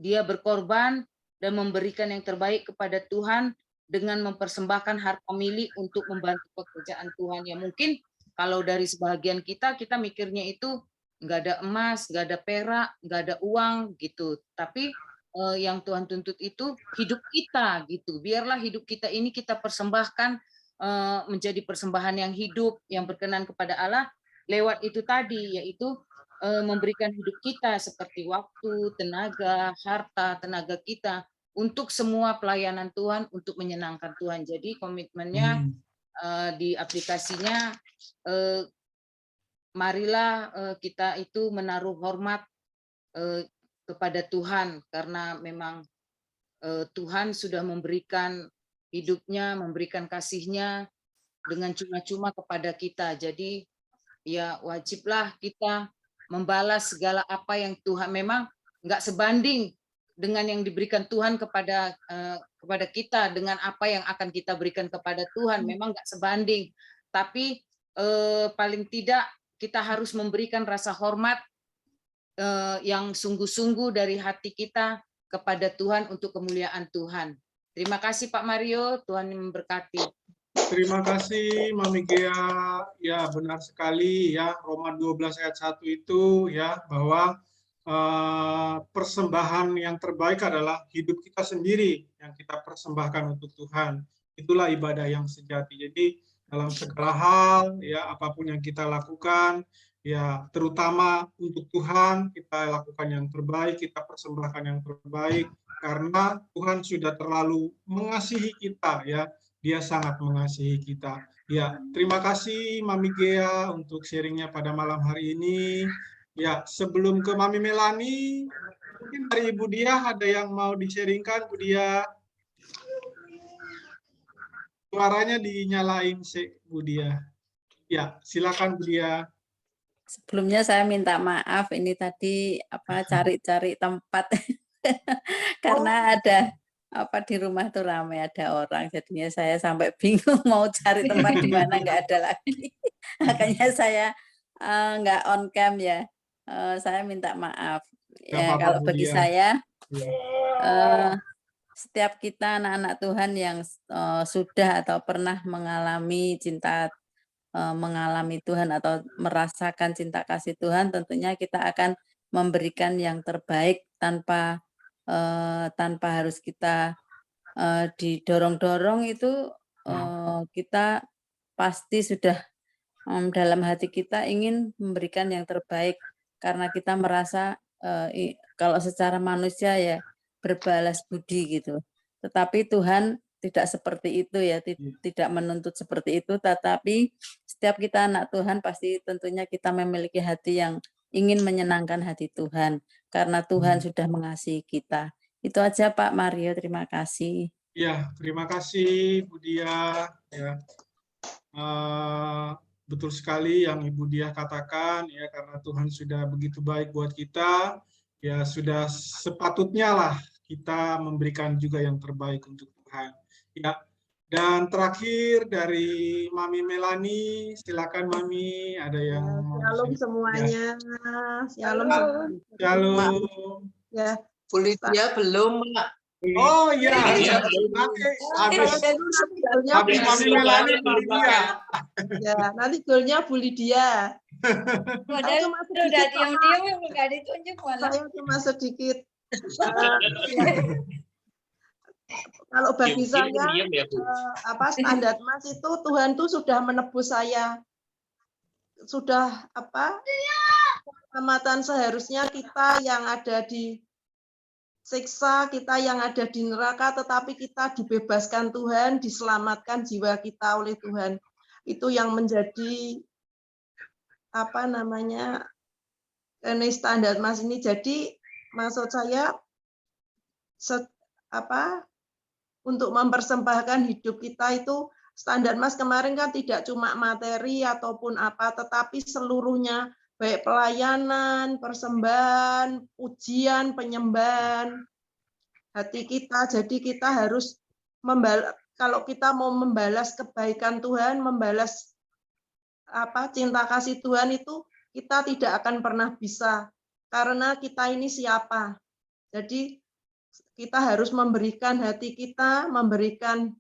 Speaker 10: dia berkorban dan memberikan yang terbaik kepada Tuhan dengan mempersembahkan harta milik untuk membantu pekerjaan Tuhan. Ya mungkin kalau dari sebagian kita mikirnya itu nggak ada emas, nggak ada perak, nggak ada uang gitu, tapi yang Tuhan tuntut itu hidup kita gitu. Biarlah hidup kita ini kita persembahkan menjadi persembahan yang hidup, yang berkenan kepada Allah lewat itu tadi, yaitu memberikan hidup kita seperti waktu, tenaga, harta, tenaga kita untuk semua pelayanan Tuhan, untuk menyenangkan Tuhan. Jadi komitmennya di aplikasinya, marilah kita itu menaruh hormat kepada Tuhan, karena memang Tuhan sudah memberikan hidupnya, memberikan kasihnya dengan cuma-cuma kepada kita. Jadi ya wajiblah kita membalas segala apa yang Tuhan, memang nggak sebanding dengan yang diberikan Tuhan kepada kita dengan apa yang akan kita berikan kepada Tuhan, memang nggak sebanding. Tapi paling tidak kita harus memberikan rasa hormat yang sungguh-sungguh dari hati kita kepada Tuhan untuk kemuliaan Tuhan. Terima kasih Pak Mario, Tuhan memberkati.
Speaker 1: Terima kasih Mami Gea. Ya benar sekali ya, Roma 12 ayat 1 itu ya, bahwa persembahan yang terbaik adalah hidup kita sendiri yang kita persembahkan untuk Tuhan. Itulah ibadah yang sejati. Jadi dalam segala hal ya, apapun yang kita lakukan ya, terutama untuk Tuhan kita lakukan yang terbaik, kita persembahkan yang terbaik, karena Tuhan sudah terlalu mengasihi kita ya. Dia sangat mengasihi kita. Ya, terima kasih Mami Gea untuk sharingnya pada malam hari ini. Ya, sebelum ke Mami Melani, mungkin dari Ibu Dia ada yang mau di-sharingkan, Bu Dia? Suaranya dinyalain sih, Bu Dia. Ya, silakan Bu Dia.
Speaker 11: Sebelumnya saya minta maaf, ini tadi cari-cari tempat karena ada di rumah tuh ramai, ada orang, jadinya saya sampai bingung mau cari tempat di mana, nggak ada lagi. Makanya saya nggak on cam ya. Saya minta maaf ya, kalau bagi saya setiap kita anak-anak Tuhan yang sudah atau pernah mengalami mengalami Tuhan atau merasakan cinta kasih Tuhan, tentunya kita akan memberikan yang terbaik tanpa harus kita didorong-dorong. Itu kita pasti sudah dalam hati kita ingin memberikan yang terbaik, karena kita merasa kalau secara manusia ya berbalas budi gitu. Tetapi Tuhan tidak seperti itu ya, tidak menuntut seperti itu, tetapi setiap kita anak Tuhan pasti tentunya kita memiliki hati yang ingin menyenangkan hati Tuhan, karena Tuhan sudah mengasihi kita. Itu aja Pak Mario, terima kasih.
Speaker 1: Ya, terima kasih Bu Dia. Ya. Betul sekali yang Ibu Dia katakan, ya, karena Tuhan sudah begitu baik buat kita, ya sudah sepatutnya lah kita memberikan juga yang terbaik untuk Tuhan. Ya, dan terakhir dari Mami Melani, silakan Mami, ada yang
Speaker 2: Shalom semuanya. Shalom.
Speaker 1: Shalom.
Speaker 2: Ya,
Speaker 6: Bu Lydia belum, Mak.
Speaker 1: Oh iya,
Speaker 4: Iya.
Speaker 1: nanti habis
Speaker 2: Nanti
Speaker 1: Mami Melani, Bu Lydia.
Speaker 2: Ya, nanti golnya Bu Lydia.
Speaker 5: Padahal udah diam-diam nggak ditunjuk malah.
Speaker 2: Saya cuma sedikit. Kalau bagi saya, standar Mas itu Tuhan tuh sudah menebus saya. Sudah keselamatan seharusnya kita yang ada di siksa, kita yang ada di neraka, tetapi kita dibebaskan Tuhan, diselamatkan jiwa kita oleh Tuhan. Itu yang menjadi ini standar Mas ini. Jadi maksud saya untuk mempersembahkan hidup kita itu standar Mas kemarin kan tidak cuma materi ataupun apa, tetapi seluruhnya, baik pelayanan, persembahan, pujian, penyembahan hati kita. Jadi kita harus kalau kita mau membalas kebaikan Tuhan, membalas cinta kasih Tuhan, itu kita tidak akan pernah bisa, karena kita ini siapa. Jadi kita harus memberikan hati kita, memberikan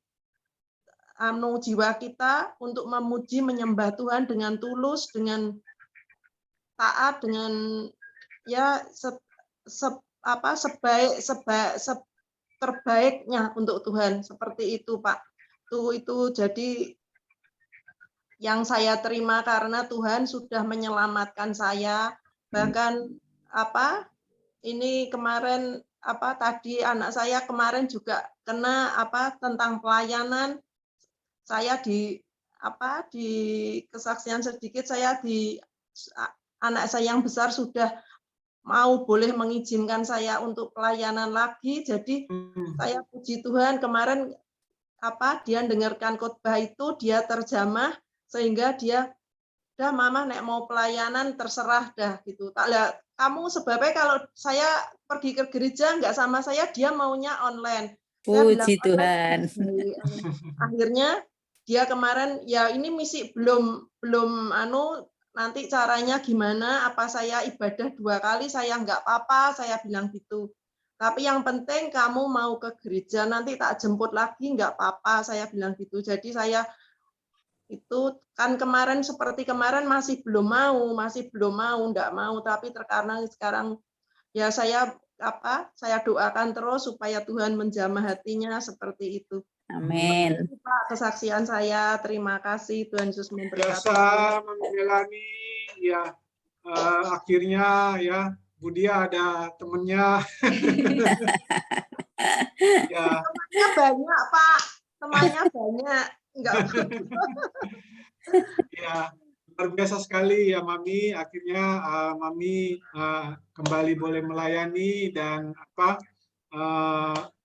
Speaker 2: jiwa kita untuk memuji, menyembah Tuhan dengan tulus, dengan taat, dengan ya terbaiknya untuk Tuhan. Seperti itu, Pak. Itu jadi yang saya terima, karena Tuhan sudah menyelamatkan saya. Bahkan ini kemarin tadi anak saya kemarin juga kena tentang pelayanan. Saya di kesaksian sedikit, saya anak saya yang besar sudah boleh mengizinkan saya untuk pelayanan lagi. Jadi saya puji Tuhan, kemarin dia dengarkan khotbah itu, dia terjamah sehingga dia udah mama nek mau pelayanan terserah dah gitu. Kamu sebabnya kalau saya pergi ke gereja nggak sama saya, dia maunya online.
Speaker 11: Puji Tuhan.
Speaker 2: Akhirnya dia kemarin ya ini misi belum nanti caranya gimana, apa saya ibadah 2 kali, saya nggak apa-apa, saya bilang gitu. Tapi yang penting kamu mau ke gereja, nanti tak jemput lagi nggak apa-apa, saya bilang gitu. Jadi saya itu kan seperti kemarin masih belum mau, nggak mau, tapi terkadang sekarang ya saya doakan terus supaya Tuhan menjamah hatinya seperti itu.
Speaker 11: Amin.
Speaker 2: Pak, kesaksian saya, terima kasih, Tuhan Yesus memberkati.
Speaker 1: Biasa Mami Melani, ya akhirnya ya Bu Dia ada temennya. Ya.
Speaker 2: Temannya banyak, Pak. Temannya banyak. Enggak.
Speaker 1: Ya, luar biasa sekali ya Mami. Akhirnya Mami kembali boleh melayani, dan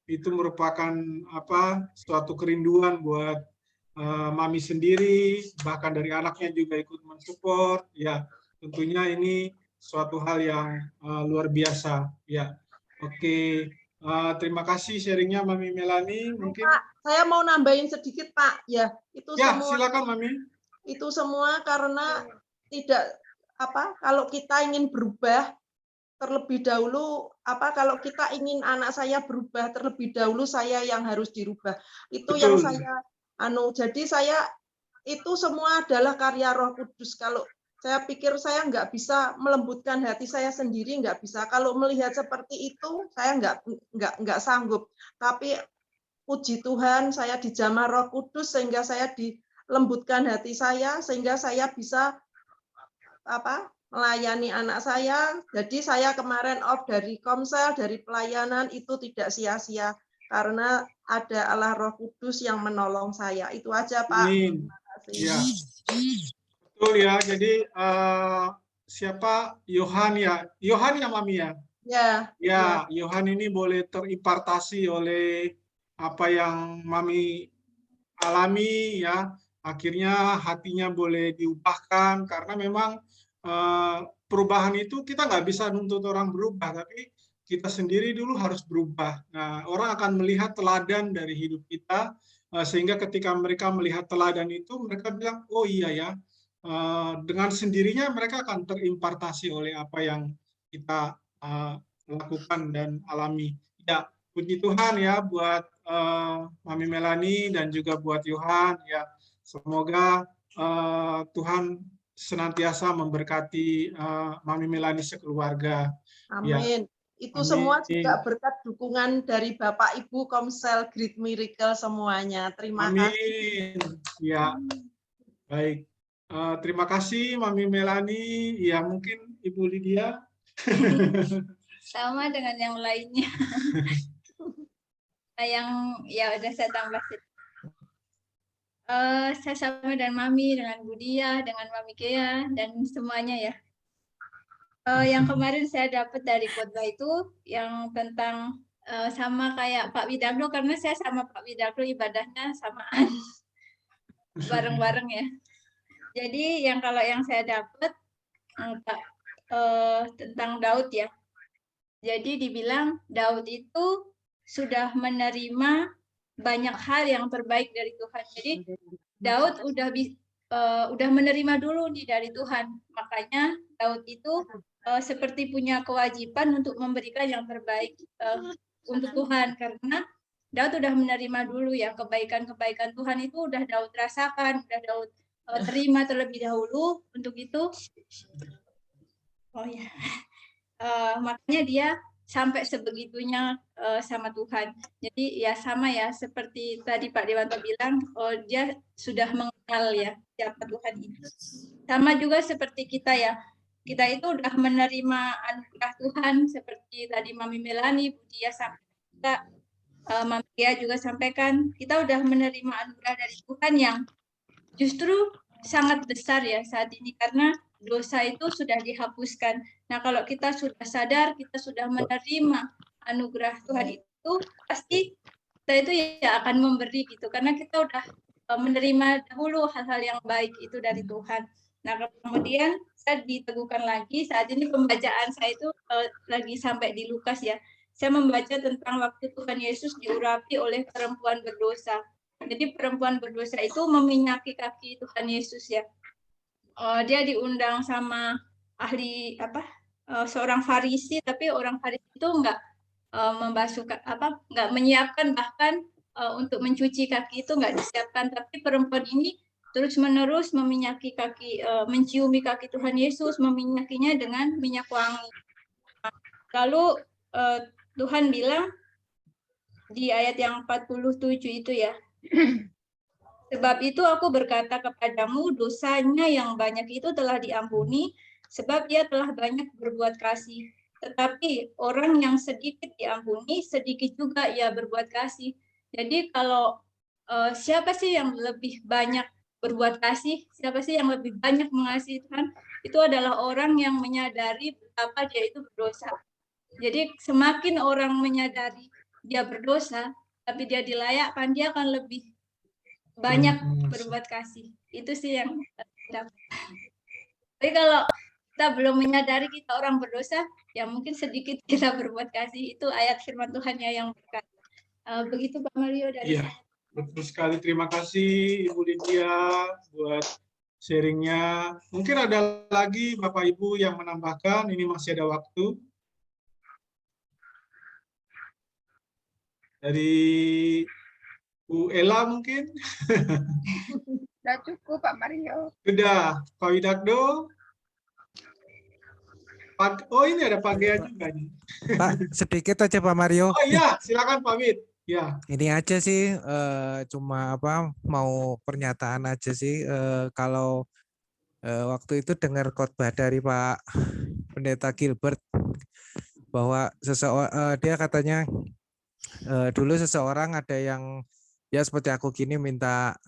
Speaker 1: itu merupakan suatu kerinduan buat Mami sendiri, bahkan dari anaknya juga ikut mensupport. Ya, tentunya ini suatu hal yang luar biasa. Ya, oke. Terima kasih sharingnya Mami Melani. Mungkin
Speaker 2: Pak, saya mau nambahin sedikit Pak. Ya, itu
Speaker 1: ya,
Speaker 2: semua.
Speaker 1: Silakan Mami.
Speaker 2: Itu semua karena tidak kalau kita ingin berubah, terlebih dahulu kalau kita ingin anak saya berubah, terlebih dahulu saya yang harus dirubah. Itu yang
Speaker 1: Betul.
Speaker 2: saya jadi saya itu semua adalah karya Roh Kudus. Kalau saya pikir saya nggak bisa melembutkan hati saya sendiri, nggak bisa. Kalau melihat seperti itu saya nggak sanggup. Tapi puji Tuhan saya dijamah Roh Kudus sehingga saya dilembutkan hati saya sehingga saya bisa melayani anak saya. Jadi saya kemarin off dari Komsel, dari pelayanan itu tidak sia-sia karena ada Allah Roh Kudus yang menolong saya. Itu aja, Pak.
Speaker 1: Amin. Ya. Betul ya. Jadi siapa? Yohan ya. Yohan ya, Mami ya? Ya, Yohan ini boleh terimpartasi oleh apa yang Mami alami ya. Akhirnya hatinya boleh diubahkan karena memang perubahan itu kita nggak bisa nuntut orang berubah, tapi kita sendiri dulu harus berubah. Nah, orang akan melihat teladan dari hidup kita, sehingga ketika mereka melihat teladan itu, mereka bilang, oh iya ya, dengan sendirinya mereka akan terimpartasi oleh apa yang kita lakukan dan alami. Ya, puji Tuhan ya buat Mami Melani dan juga buat Yohan ya. Semoga Tuhan senantiasa memberkati Mami Melani sekeluarga.
Speaker 2: Amin.
Speaker 1: Ya.
Speaker 2: Itu semua juga berkat dukungan dari Bapak Ibu Komsel Great Miracle semuanya. Terima kasih.
Speaker 1: Amin. Ya. Baik. Terima kasih Mami Melani. Ya, mungkin Ibu Lydia.
Speaker 5: Sama dengan yang lainnya. Yang ya udah saya tambah. Saya sama dengan Mami, dengan Budia, dengan Mami Kea, dan semuanya ya. Yang kemarin saya dapat dari khotbah itu yang tentang sama kayak Pak Widagdo, karena saya sama Pak Widagdo ibadahnya samaan, bareng-bareng ya. Jadi kalau yang saya dapat tentang Daud ya. Jadi dibilang Daud itu sudah menerima banyak hal yang terbaik dari Tuhan. Jadi Daud udah menerima dulu nih dari Tuhan. Makanya Daud itu seperti punya kewajiban untuk memberikan yang terbaik untuk Tuhan, karena Daud udah menerima dulu ya kebaikan-kebaikan Tuhan itu udah Daud rasakan, udah Daud terima terlebih dahulu. Untuk itu, makanya dia sampai sebegitunya sama Tuhan. Jadi ya sama ya seperti tadi Pak Dewanto bilang, dia sudah mengenal ya siapa Tuhan itu. Sama juga seperti kita ya, kita itu udah menerima anugerah Tuhan seperti tadi Mami Melani, Budia sampaikan, Mami Kia juga sampaikan, kita udah menerima anugerah dari Tuhan yang justru sangat besar ya saat ini karena dosa itu sudah dihapuskan. Nah, kalau kita sudah sadar, kita sudah menerima anugerah Tuhan itu, pasti kita itu ya akan memberi gitu, karena kita udah menerima dahulu hal-hal yang baik itu dari Tuhan. Nah, kemudian saya diteguhkan lagi, saat ini pembacaan saya itu lagi sampai di Lukas ya. Saya membaca tentang waktu Tuhan Yesus diurapi oleh perempuan berdosa. Jadi perempuan berdosa itu meminyaki kaki Tuhan Yesus ya. Dia diundang sama ahli seorang Farisi, tapi orang Farisi itu nggak membasuhkan nggak menyiapkan bahkan untuk mencuci kaki itu nggak disiapkan, tapi perempuan ini terus-menerus meminyaki kaki, menciumi kaki Tuhan Yesus, meminyakinya dengan minyak wangi. Lalu Tuhan bilang di ayat yang 47 itu ya, sebab itu aku berkata kepadamu, dosanya yang banyak itu telah diampuni, sebab dia telah banyak berbuat kasih. Tetapi orang yang sedikit diampuni, sedikit juga ia berbuat kasih. Jadi kalau siapa sih yang lebih banyak berbuat kasih, siapa sih yang lebih banyak mengasihi Tuhan, itu adalah orang yang menyadari betapa dia itu berdosa. Jadi semakin orang menyadari dia berdosa, tapi dia dilayakkan, dia akan lebih banyak berbuat kasih. Itu sih yang dapat. Tapi kalau kita belum menyadari kita orang berdosa, ya mungkin sedikit kita berbuat kasih. Itu ayat firman Tuhan ya yang berkata. Begitu Pak Mario dari saya.
Speaker 1: Betul sekali. Terima kasih Ibu Lydia buat sharingnya. Mungkin ada lagi Bapak Ibu yang menambahkan, ini masih ada waktu. Dari Bu Ella mungkin?
Speaker 8: Sudah cukup Pak Mario.
Speaker 1: Sudah. Pak Widakdo? Oh ini ada Pak Gea juga nih.
Speaker 9: Pak, sedikit aja Pak Mario.
Speaker 1: Oh iya, silakan Pak Wid. Ya.
Speaker 9: Ini aja sih, cuma mau pernyataan aja sih. Kalau waktu itu dengar khotbah dari Pak Pendeta Gilbert bahwa dia katanya dulu seseorang ada yang ya seperti aku gini minta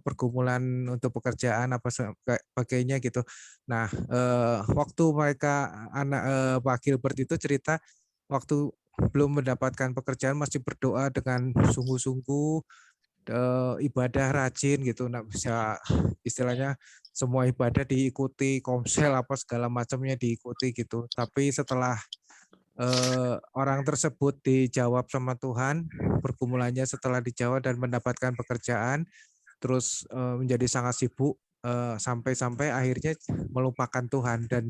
Speaker 9: pergumulan untuk pekerjaan apa sebagainya gitu. Nah, waktu mereka Pak Gilbert itu cerita waktu belum mendapatkan pekerjaan masih berdoa dengan sungguh-sungguh, ibadah rajin gitu. Nah, bisa istilahnya semua ibadah diikuti, komsel apa segala macamnya diikuti gitu. Tapi setelah orang tersebut dijawab sama Tuhan, pergumulannya setelah dijawab dan mendapatkan pekerjaan, terus menjadi sangat sibuk sampai akhirnya melupakan Tuhan dan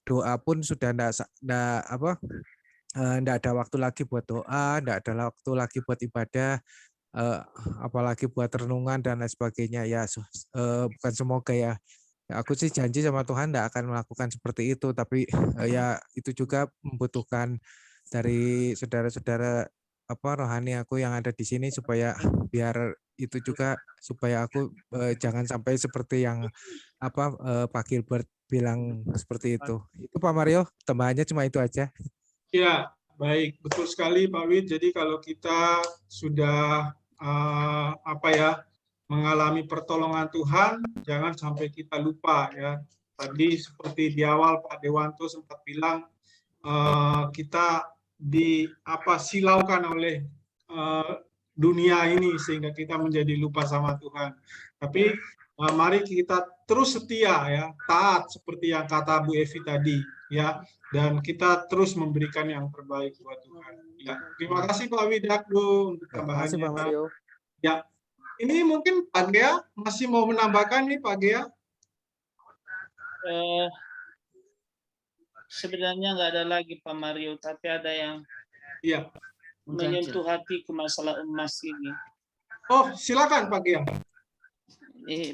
Speaker 9: doa pun sudah enggak ada waktu lagi buat doa, enggak ada waktu lagi buat ibadah, apalagi buat renungan dan lain sebagainya. Ya bukan semoga ya. Aku sih janji sama Tuhan enggak akan melakukan seperti itu, tapi ya itu juga membutuhkan dari saudara-saudara rohani aku yang ada di sini supaya biar itu juga supaya aku jangan sampai seperti yang Pak Gilbert bilang seperti itu. Itu Pak Mario, tambahannya cuma itu aja.
Speaker 1: Ya, baik, betul sekali Pak Wid. Jadi kalau kita sudah mengalami pertolongan Tuhan, jangan sampai kita lupa ya. Tadi seperti di awal Pak Dewanto sempat bilang kita silaukan oleh dunia ini sehingga kita menjadi lupa sama Tuhan. Tapi mari kita terus setia ya, taat seperti yang kata Bu Evi tadi ya, dan kita terus memberikan yang terbaik buat Tuhan. Ya, terima kasih Pak Widakdo untuk tambahannya.
Speaker 9: Terima kasih Pak Mario.
Speaker 1: Ya, ini mungkin Pak Gea masih mau menambahkan nih Pak Gea?
Speaker 3: Sebenarnya nggak ada lagi Pak Mario, tapi ada yang menyentuh hati ke masalah emas ini.
Speaker 1: Oh, silakan Pak Gea.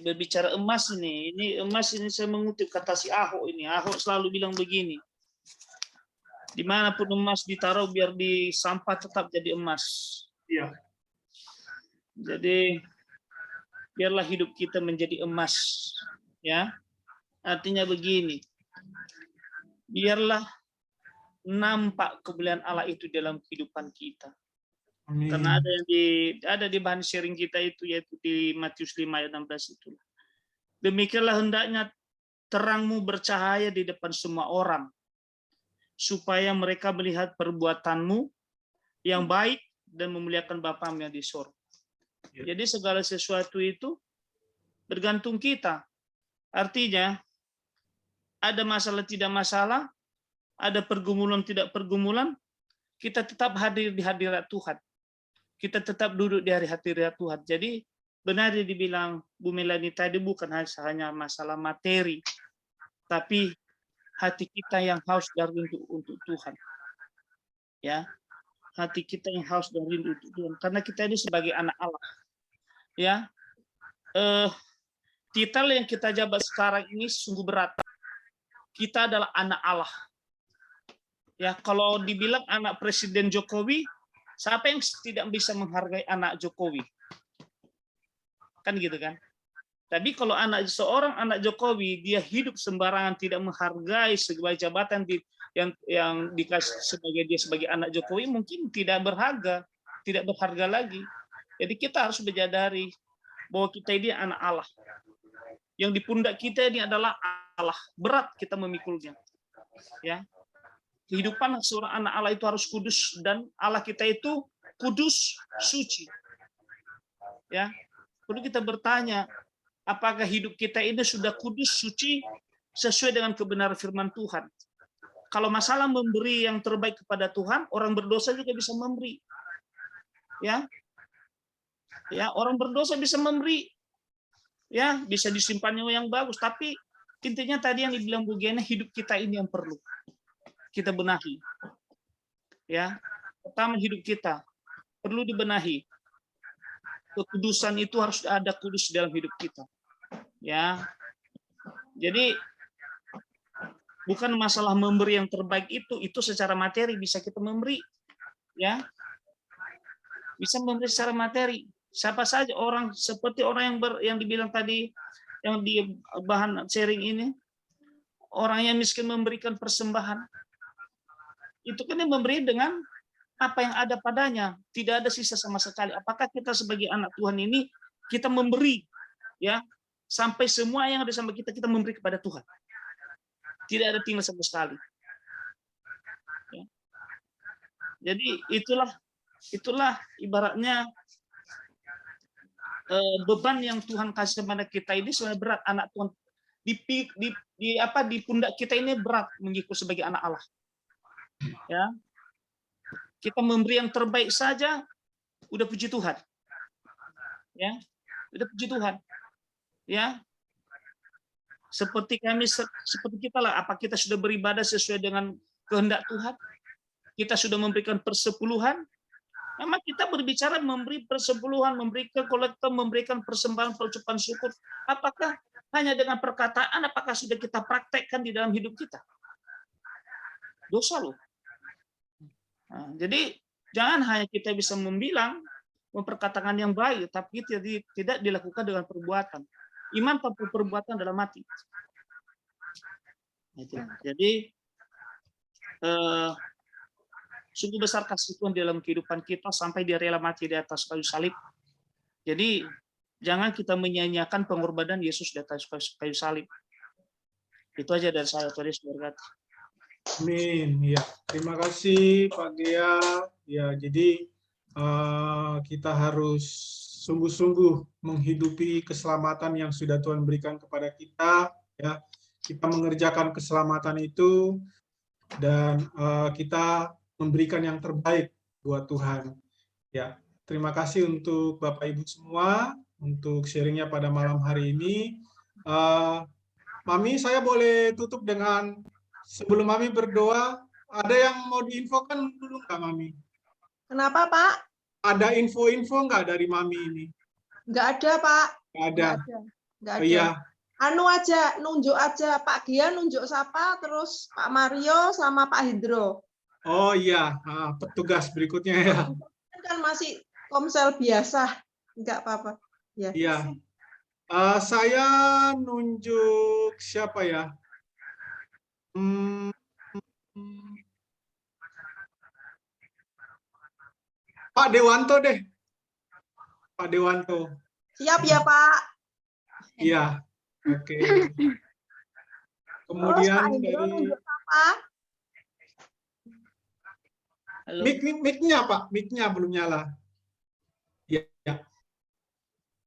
Speaker 3: Berbicara emas ini emas ini saya mengutip kata si Ahok ini. Ahok selalu bilang begini, dimanapun emas ditaruh biar di sampah tetap jadi emas.
Speaker 1: Iya.
Speaker 3: Jadi biarlah hidup kita menjadi emas, ya. Artinya begini, biarlah nampak kemuliaan Allah itu dalam kehidupan kita.
Speaker 1: Amin.
Speaker 3: Karena ada di bahan sharing kita itu, yaitu di Matius 5 ayat 16 itu. Demikianlah hendaknya terangmu bercahaya di depan semua orang, supaya mereka melihat perbuatanmu yang baik dan memuliakan Bapamu yang di surga. Jadi segala sesuatu itu bergantung kita. Artinya ada masalah tidak masalah, ada pergumulan tidak pergumulan, kita tetap hadir di hadirat Tuhan. Kita tetap duduk di hadirat Tuhan. Jadi benar dibilang Bu Melani tadi, bukan hanya masalah materi, tapi hati kita yang haus dan rindu untuk Tuhan. Ya, hati kita yang haus dan rindu untuk Tuhan. Karena kita ini sebagai anak Allah. Ya, titel yang kita jabat sekarang ini sungguh berat. Kita adalah anak Allah. Ya, kalau dibilang anak Presiden Jokowi, siapa yang tidak bisa menghargai anak Jokowi? Kan gitu kan? Tapi kalau seorang anak Jokowi, dia hidup sembarangan, tidak menghargai sebuah jabatan yang dikasih sebagai anak Jokowi, mungkin tidak berharga lagi. Jadi kita harus menyadari bahwa kita ini anak Allah. Yang di pundak kita ini adalah Allah. Berat kita memikulnya. Ya. Kehidupan seorang anak Allah itu harus kudus, dan Allah kita itu kudus, suci. Ya. Perlu kita bertanya, apakah hidup kita ini sudah kudus, suci, sesuai dengan kebenaran firman Tuhan? Kalau masalah memberi yang terbaik kepada Tuhan, orang berdosa juga bisa memberi. Ya. Ya, orang berdosa bisa memberi. Ya, bisa disimpannya yang bagus, tapi intinya tadi yang dibilang Bu Gena, hidup kita ini yang perlu kita benahi. Ya. Pertama hidup kita. perlu dibenahi. Kekudusan itu harus ada kudus dalam hidup kita. Ya. Jadi bukan masalah memberi yang terbaik itu secara materi bisa kita memberi. Ya. Bisa memberi secara materi. Siapa saja orang seperti orang yang dibilang tadi yang di bahan sharing ini, orang yang miskin memberikan persembahan. Itu kan yang memberi dengan apa yang ada padanya, tidak ada sisa sama sekali. Apakah kita sebagai anak Tuhan ini kita memberi, ya, sampai semua yang ada sama kita memberi kepada Tuhan, tidak ada tinggal sama sekali. Ya. Jadi itulah ibaratnya beban yang Tuhan kasih kepada kita ini sebenarnya berat. Anak Tuhan di pundak kita ini berat mengikut sebagai anak Allah. Ya. Kita memberi yang terbaik saja, udah puji Tuhan. Ya, udah puji Tuhan. Ya, seperti kita lah. Apa kita sudah beribadah sesuai dengan kehendak Tuhan? Kita sudah memberikan persepuluhan. Memang kita berbicara memberi persepuluhan, memberikan kolektor, memberikan persembahan, perucapan syukur. Apakah hanya dengan perkataan? Apakah sudah kita praktekkan di dalam hidup kita? Dosa loh. Nah, jadi jangan hanya kita bisa memperkatakan yang baik, tapi tidak dilakukan dengan perbuatan. Iman tanpa perbuatan adalah mati. Jadi sungguh besar kasih Tuhan dalam kehidupan kita sampai dia rela mati di atas kayu salib. Jadi jangan kita menyia-nyiakan pengorbanan Yesus di atas kayu salib. Itu aja dari saya. Tuhan Yesus berkati.
Speaker 1: Amin. Ya, terima kasih Pak Gea. Ya, jadi kita harus sungguh-sungguh menghidupi keselamatan yang sudah Tuhan berikan kepada kita. Ya, kita mengerjakan keselamatan itu dan kita memberikan yang terbaik buat Tuhan. Ya, terima kasih untuk Bapak Ibu semua untuk sharingnya pada malam hari ini. Mami, saya boleh tutup dengan sebelum Mami berdoa, ada yang mau diinfokan dulu nggak, Mami?
Speaker 2: Kenapa, Pak?
Speaker 1: Ada info-info nggak dari Mami ini?
Speaker 2: Nggak ada, Pak.
Speaker 1: Nggak ada.
Speaker 2: Nggak ada.
Speaker 1: Oh, iya.
Speaker 2: Anu aja, nunjuk aja. Pak Gia nunjuk siapa, terus Pak Mario sama Pak Hidro.
Speaker 1: Oh iya, petugas berikutnya ya.
Speaker 2: Kan masih komsel biasa, nggak apa-apa. Ya.
Speaker 1: Iya. Saya nunjuk siapa ya? Pak Dewanto deh. Pak Dewanto.
Speaker 2: Siap ya, Pak?
Speaker 1: Iya. Oke. Kemudian dari mic-nya Pak, mic-nya belum nyala. Ya.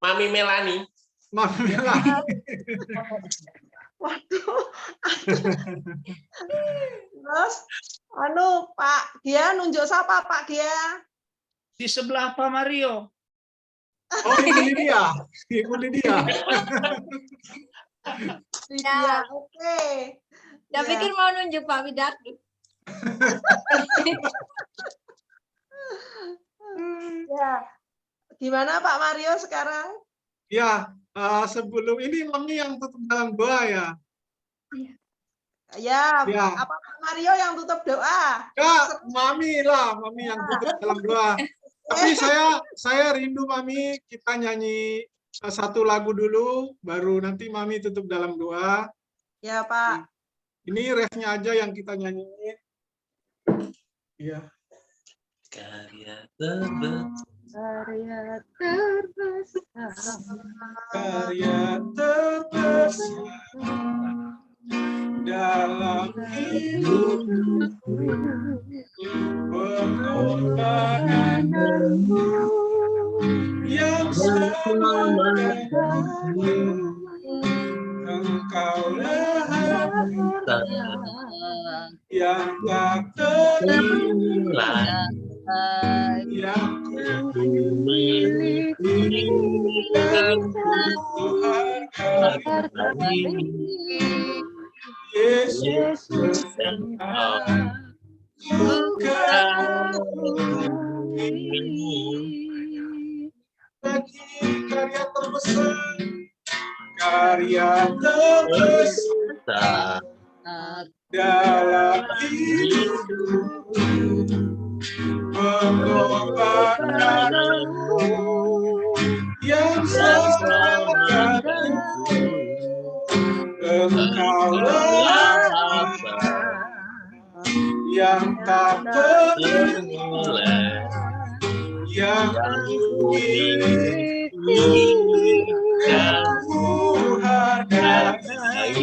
Speaker 4: Mami Melani.
Speaker 1: Mami Melani.
Speaker 2: Waduh. Terus, Pak Gia nunjuk siapa, Pak Gia?
Speaker 3: Di sebelah Pak Mario.
Speaker 1: Oh, Ibu Lydia. Ibu Lydia.
Speaker 2: Iya, oke.
Speaker 5: Ya pikir mau nunjuk Pak Widardi.
Speaker 2: Ya. Gimana Pak Mario sekarang?
Speaker 1: Ya, sebelum ini Mami yang tutup dalam doa ya.
Speaker 2: Ya,
Speaker 1: Ya.
Speaker 2: apa Pak Mario yang tutup doa?
Speaker 1: Ya, Mami yang tutup dalam doa. Tapi saya rindu Mami, kita nyanyi satu lagu dulu, baru nanti Mami tutup dalam doa.
Speaker 2: Ya Pak.
Speaker 1: Ini refnya aja yang kita nyanyiin. Iya.
Speaker 4: Karya terbesar.
Speaker 8: Karya terbesar.
Speaker 1: Karya terbesar dalam hidupku, pengorbananmu yang selamanya engkaulah yang tak ternilai, yang ku miliki dan ku hargai. Yesus Engkau bagi karya terbesar, karya terbesar dalam hidup, pengorbanan yang sangat engkaulah yang tak pernah, yang ku hargai.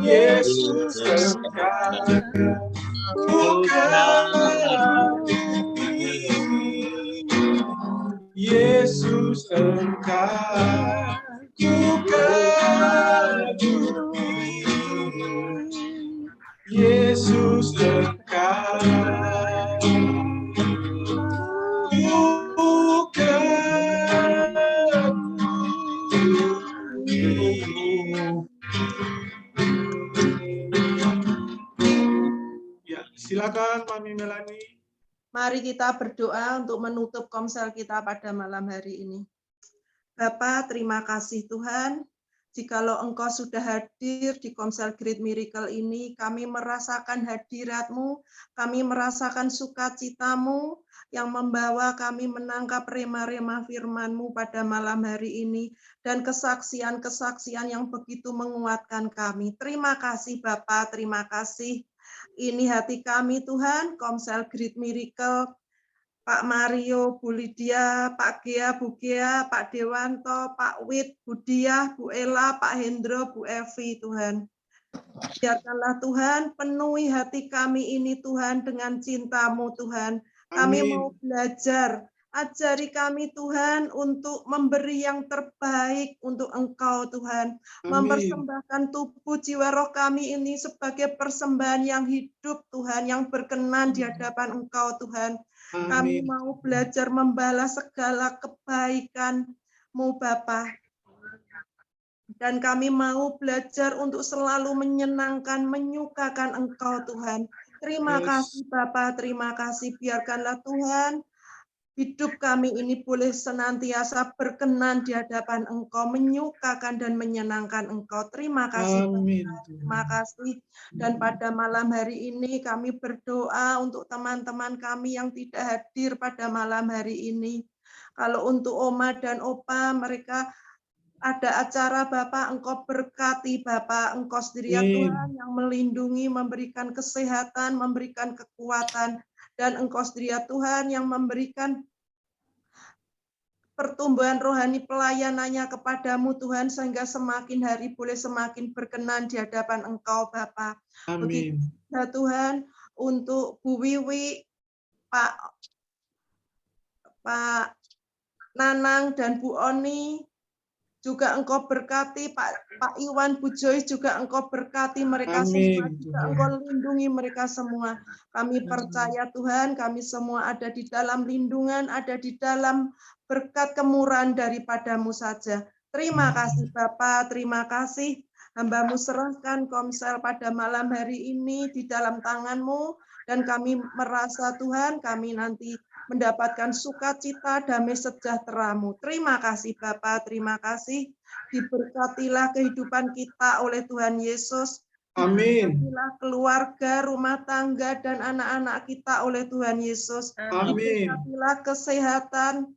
Speaker 1: Yesus engkau kasihi, Yesus engkau kasihi, Yesus engkau silakan Mami Melani.
Speaker 2: Mari kita berdoa untuk menutup komsel kita pada malam hari ini. Bapa, terima kasih Tuhan. Jikalau Engkau sudah hadir di Komsel Great Miracle ini, kami merasakan hadirat-Mu, kami merasakan sukacita-Mu yang membawa kami menangkap rema-rema firman-Mu pada malam hari ini, dan kesaksian-kesaksian yang begitu menguatkan kami. Terima kasih Bapa, terima kasih. Ini hati kami Tuhan, Komsel Great Miracle, Pak Mario, Bu Lydia, Pak Gia, Bu Gia, Pak Dewanto, Pak Wit, Bu Diah, Bu Ella, Pak Hendro, Bu Evi, Tuhan. Biarkanlah Tuhan penuhi hati kami ini Tuhan dengan cinta-Mu Tuhan. Kami mau belajar, ajari kami Tuhan untuk memberi yang terbaik untuk Engkau Tuhan. Mempersembahkan tubuh jiwa roh kami ini sebagai persembahan yang hidup Tuhan, yang berkenan di hadapan Engkau Tuhan. Kami mau belajar membalas segala kebaikan-Mu Bapa. Dan kami mau belajar untuk selalu menyenangkan, menyukakan Engkau Tuhan. Terima kasih Bapa, terima kasih. Biarkanlah Tuhan hidup kami ini boleh senantiasa berkenan di hadapan Engkau, menyukakan dan menyenangkan Engkau. Terima kasih Bapa, terima kasih. Dan pada malam hari ini kami berdoa untuk teman-teman kami yang tidak hadir pada malam hari ini. Kalau untuk Oma dan Opa, mereka ada acara Bapak, Engkau berkati Bapak, Engkau sendiri ya Tuhan yang melindungi, memberikan kesehatan, memberikan kekuatan, dan Engkau sendiri ya Tuhan yang memberikan pertumbuhan rohani pelayanannya kepadamu Tuhan, sehingga semakin hari boleh semakin berkenan di hadapan Engkau Bapa. Begitu ya Tuhan, untuk Bu Wiwi, Pak Nanang dan Bu Oni, juga Engkau berkati, Pak Iwan, Bu Joyce juga Engkau berkati mereka semua, juga Engkau lindungi mereka semua. Kami percaya Tuhan, kami semua ada di dalam lindungan, ada di dalam berkat kemurahan daripada-Mu saja. Terima kasih Bapa, terima kasih. Hamba-Mu serahkan Komsel pada malam hari ini di dalam tangan-Mu, dan kami merasa Tuhan, kami nanti mendapatkan sukacita, damai sejahtera-Mu. Terima kasih Bapa, terima kasih. Diberkatilah kehidupan kita oleh Tuhan Yesus.
Speaker 1: Amin.
Speaker 2: Diberkatilah keluarga, rumah tangga, dan anak-anak kita oleh Tuhan Yesus.
Speaker 1: Amin.
Speaker 2: Diberkatilah kesehatan,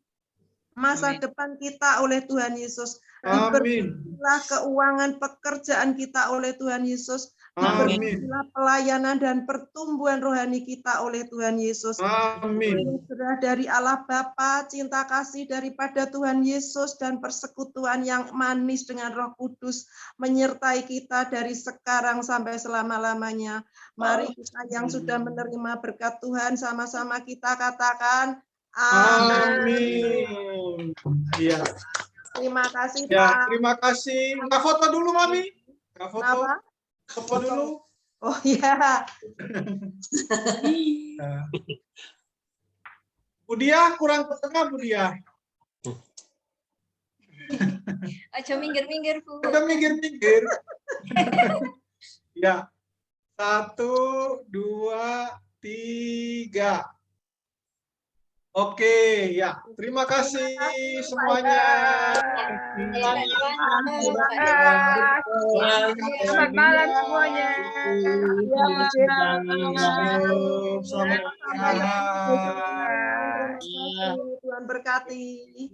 Speaker 2: masa depan kita oleh Tuhan Yesus.
Speaker 1: Amin.
Speaker 2: Diberkatilah keuangan pekerjaan kita oleh Tuhan Yesus.
Speaker 1: Amin.
Speaker 2: Diberkatilah pelayanan dan pertumbuhan rohani kita oleh Tuhan Yesus.
Speaker 1: Amin.
Speaker 2: Anugerah dari Allah Bapa, cinta kasih daripada Tuhan Yesus, dan persekutuan yang manis dengan Roh Kudus menyertai kita dari sekarang sampai selama-lamanya. Mari kita yang sudah menerima berkat Tuhan sama-sama kita katakan
Speaker 1: amin. Iya.
Speaker 2: Terima kasih
Speaker 1: Ya,
Speaker 2: Pak.
Speaker 1: terima kasih. Nggak foto dulu Mami? Nggak foto?
Speaker 2: Kenapa?
Speaker 1: Foto dulu.
Speaker 2: Oh iya.
Speaker 1: Bu Diah kurang ke tengah Bu Diah.
Speaker 5: Aja minggir-minggir, Bu.
Speaker 1: Udah minggir-minggir. Ya. 1, 2, 3. Oke, ya. Terima kasih semuanya.
Speaker 8: Selamat malam semuanya.
Speaker 1: Selamat malam.
Speaker 2: Tuhan berkati.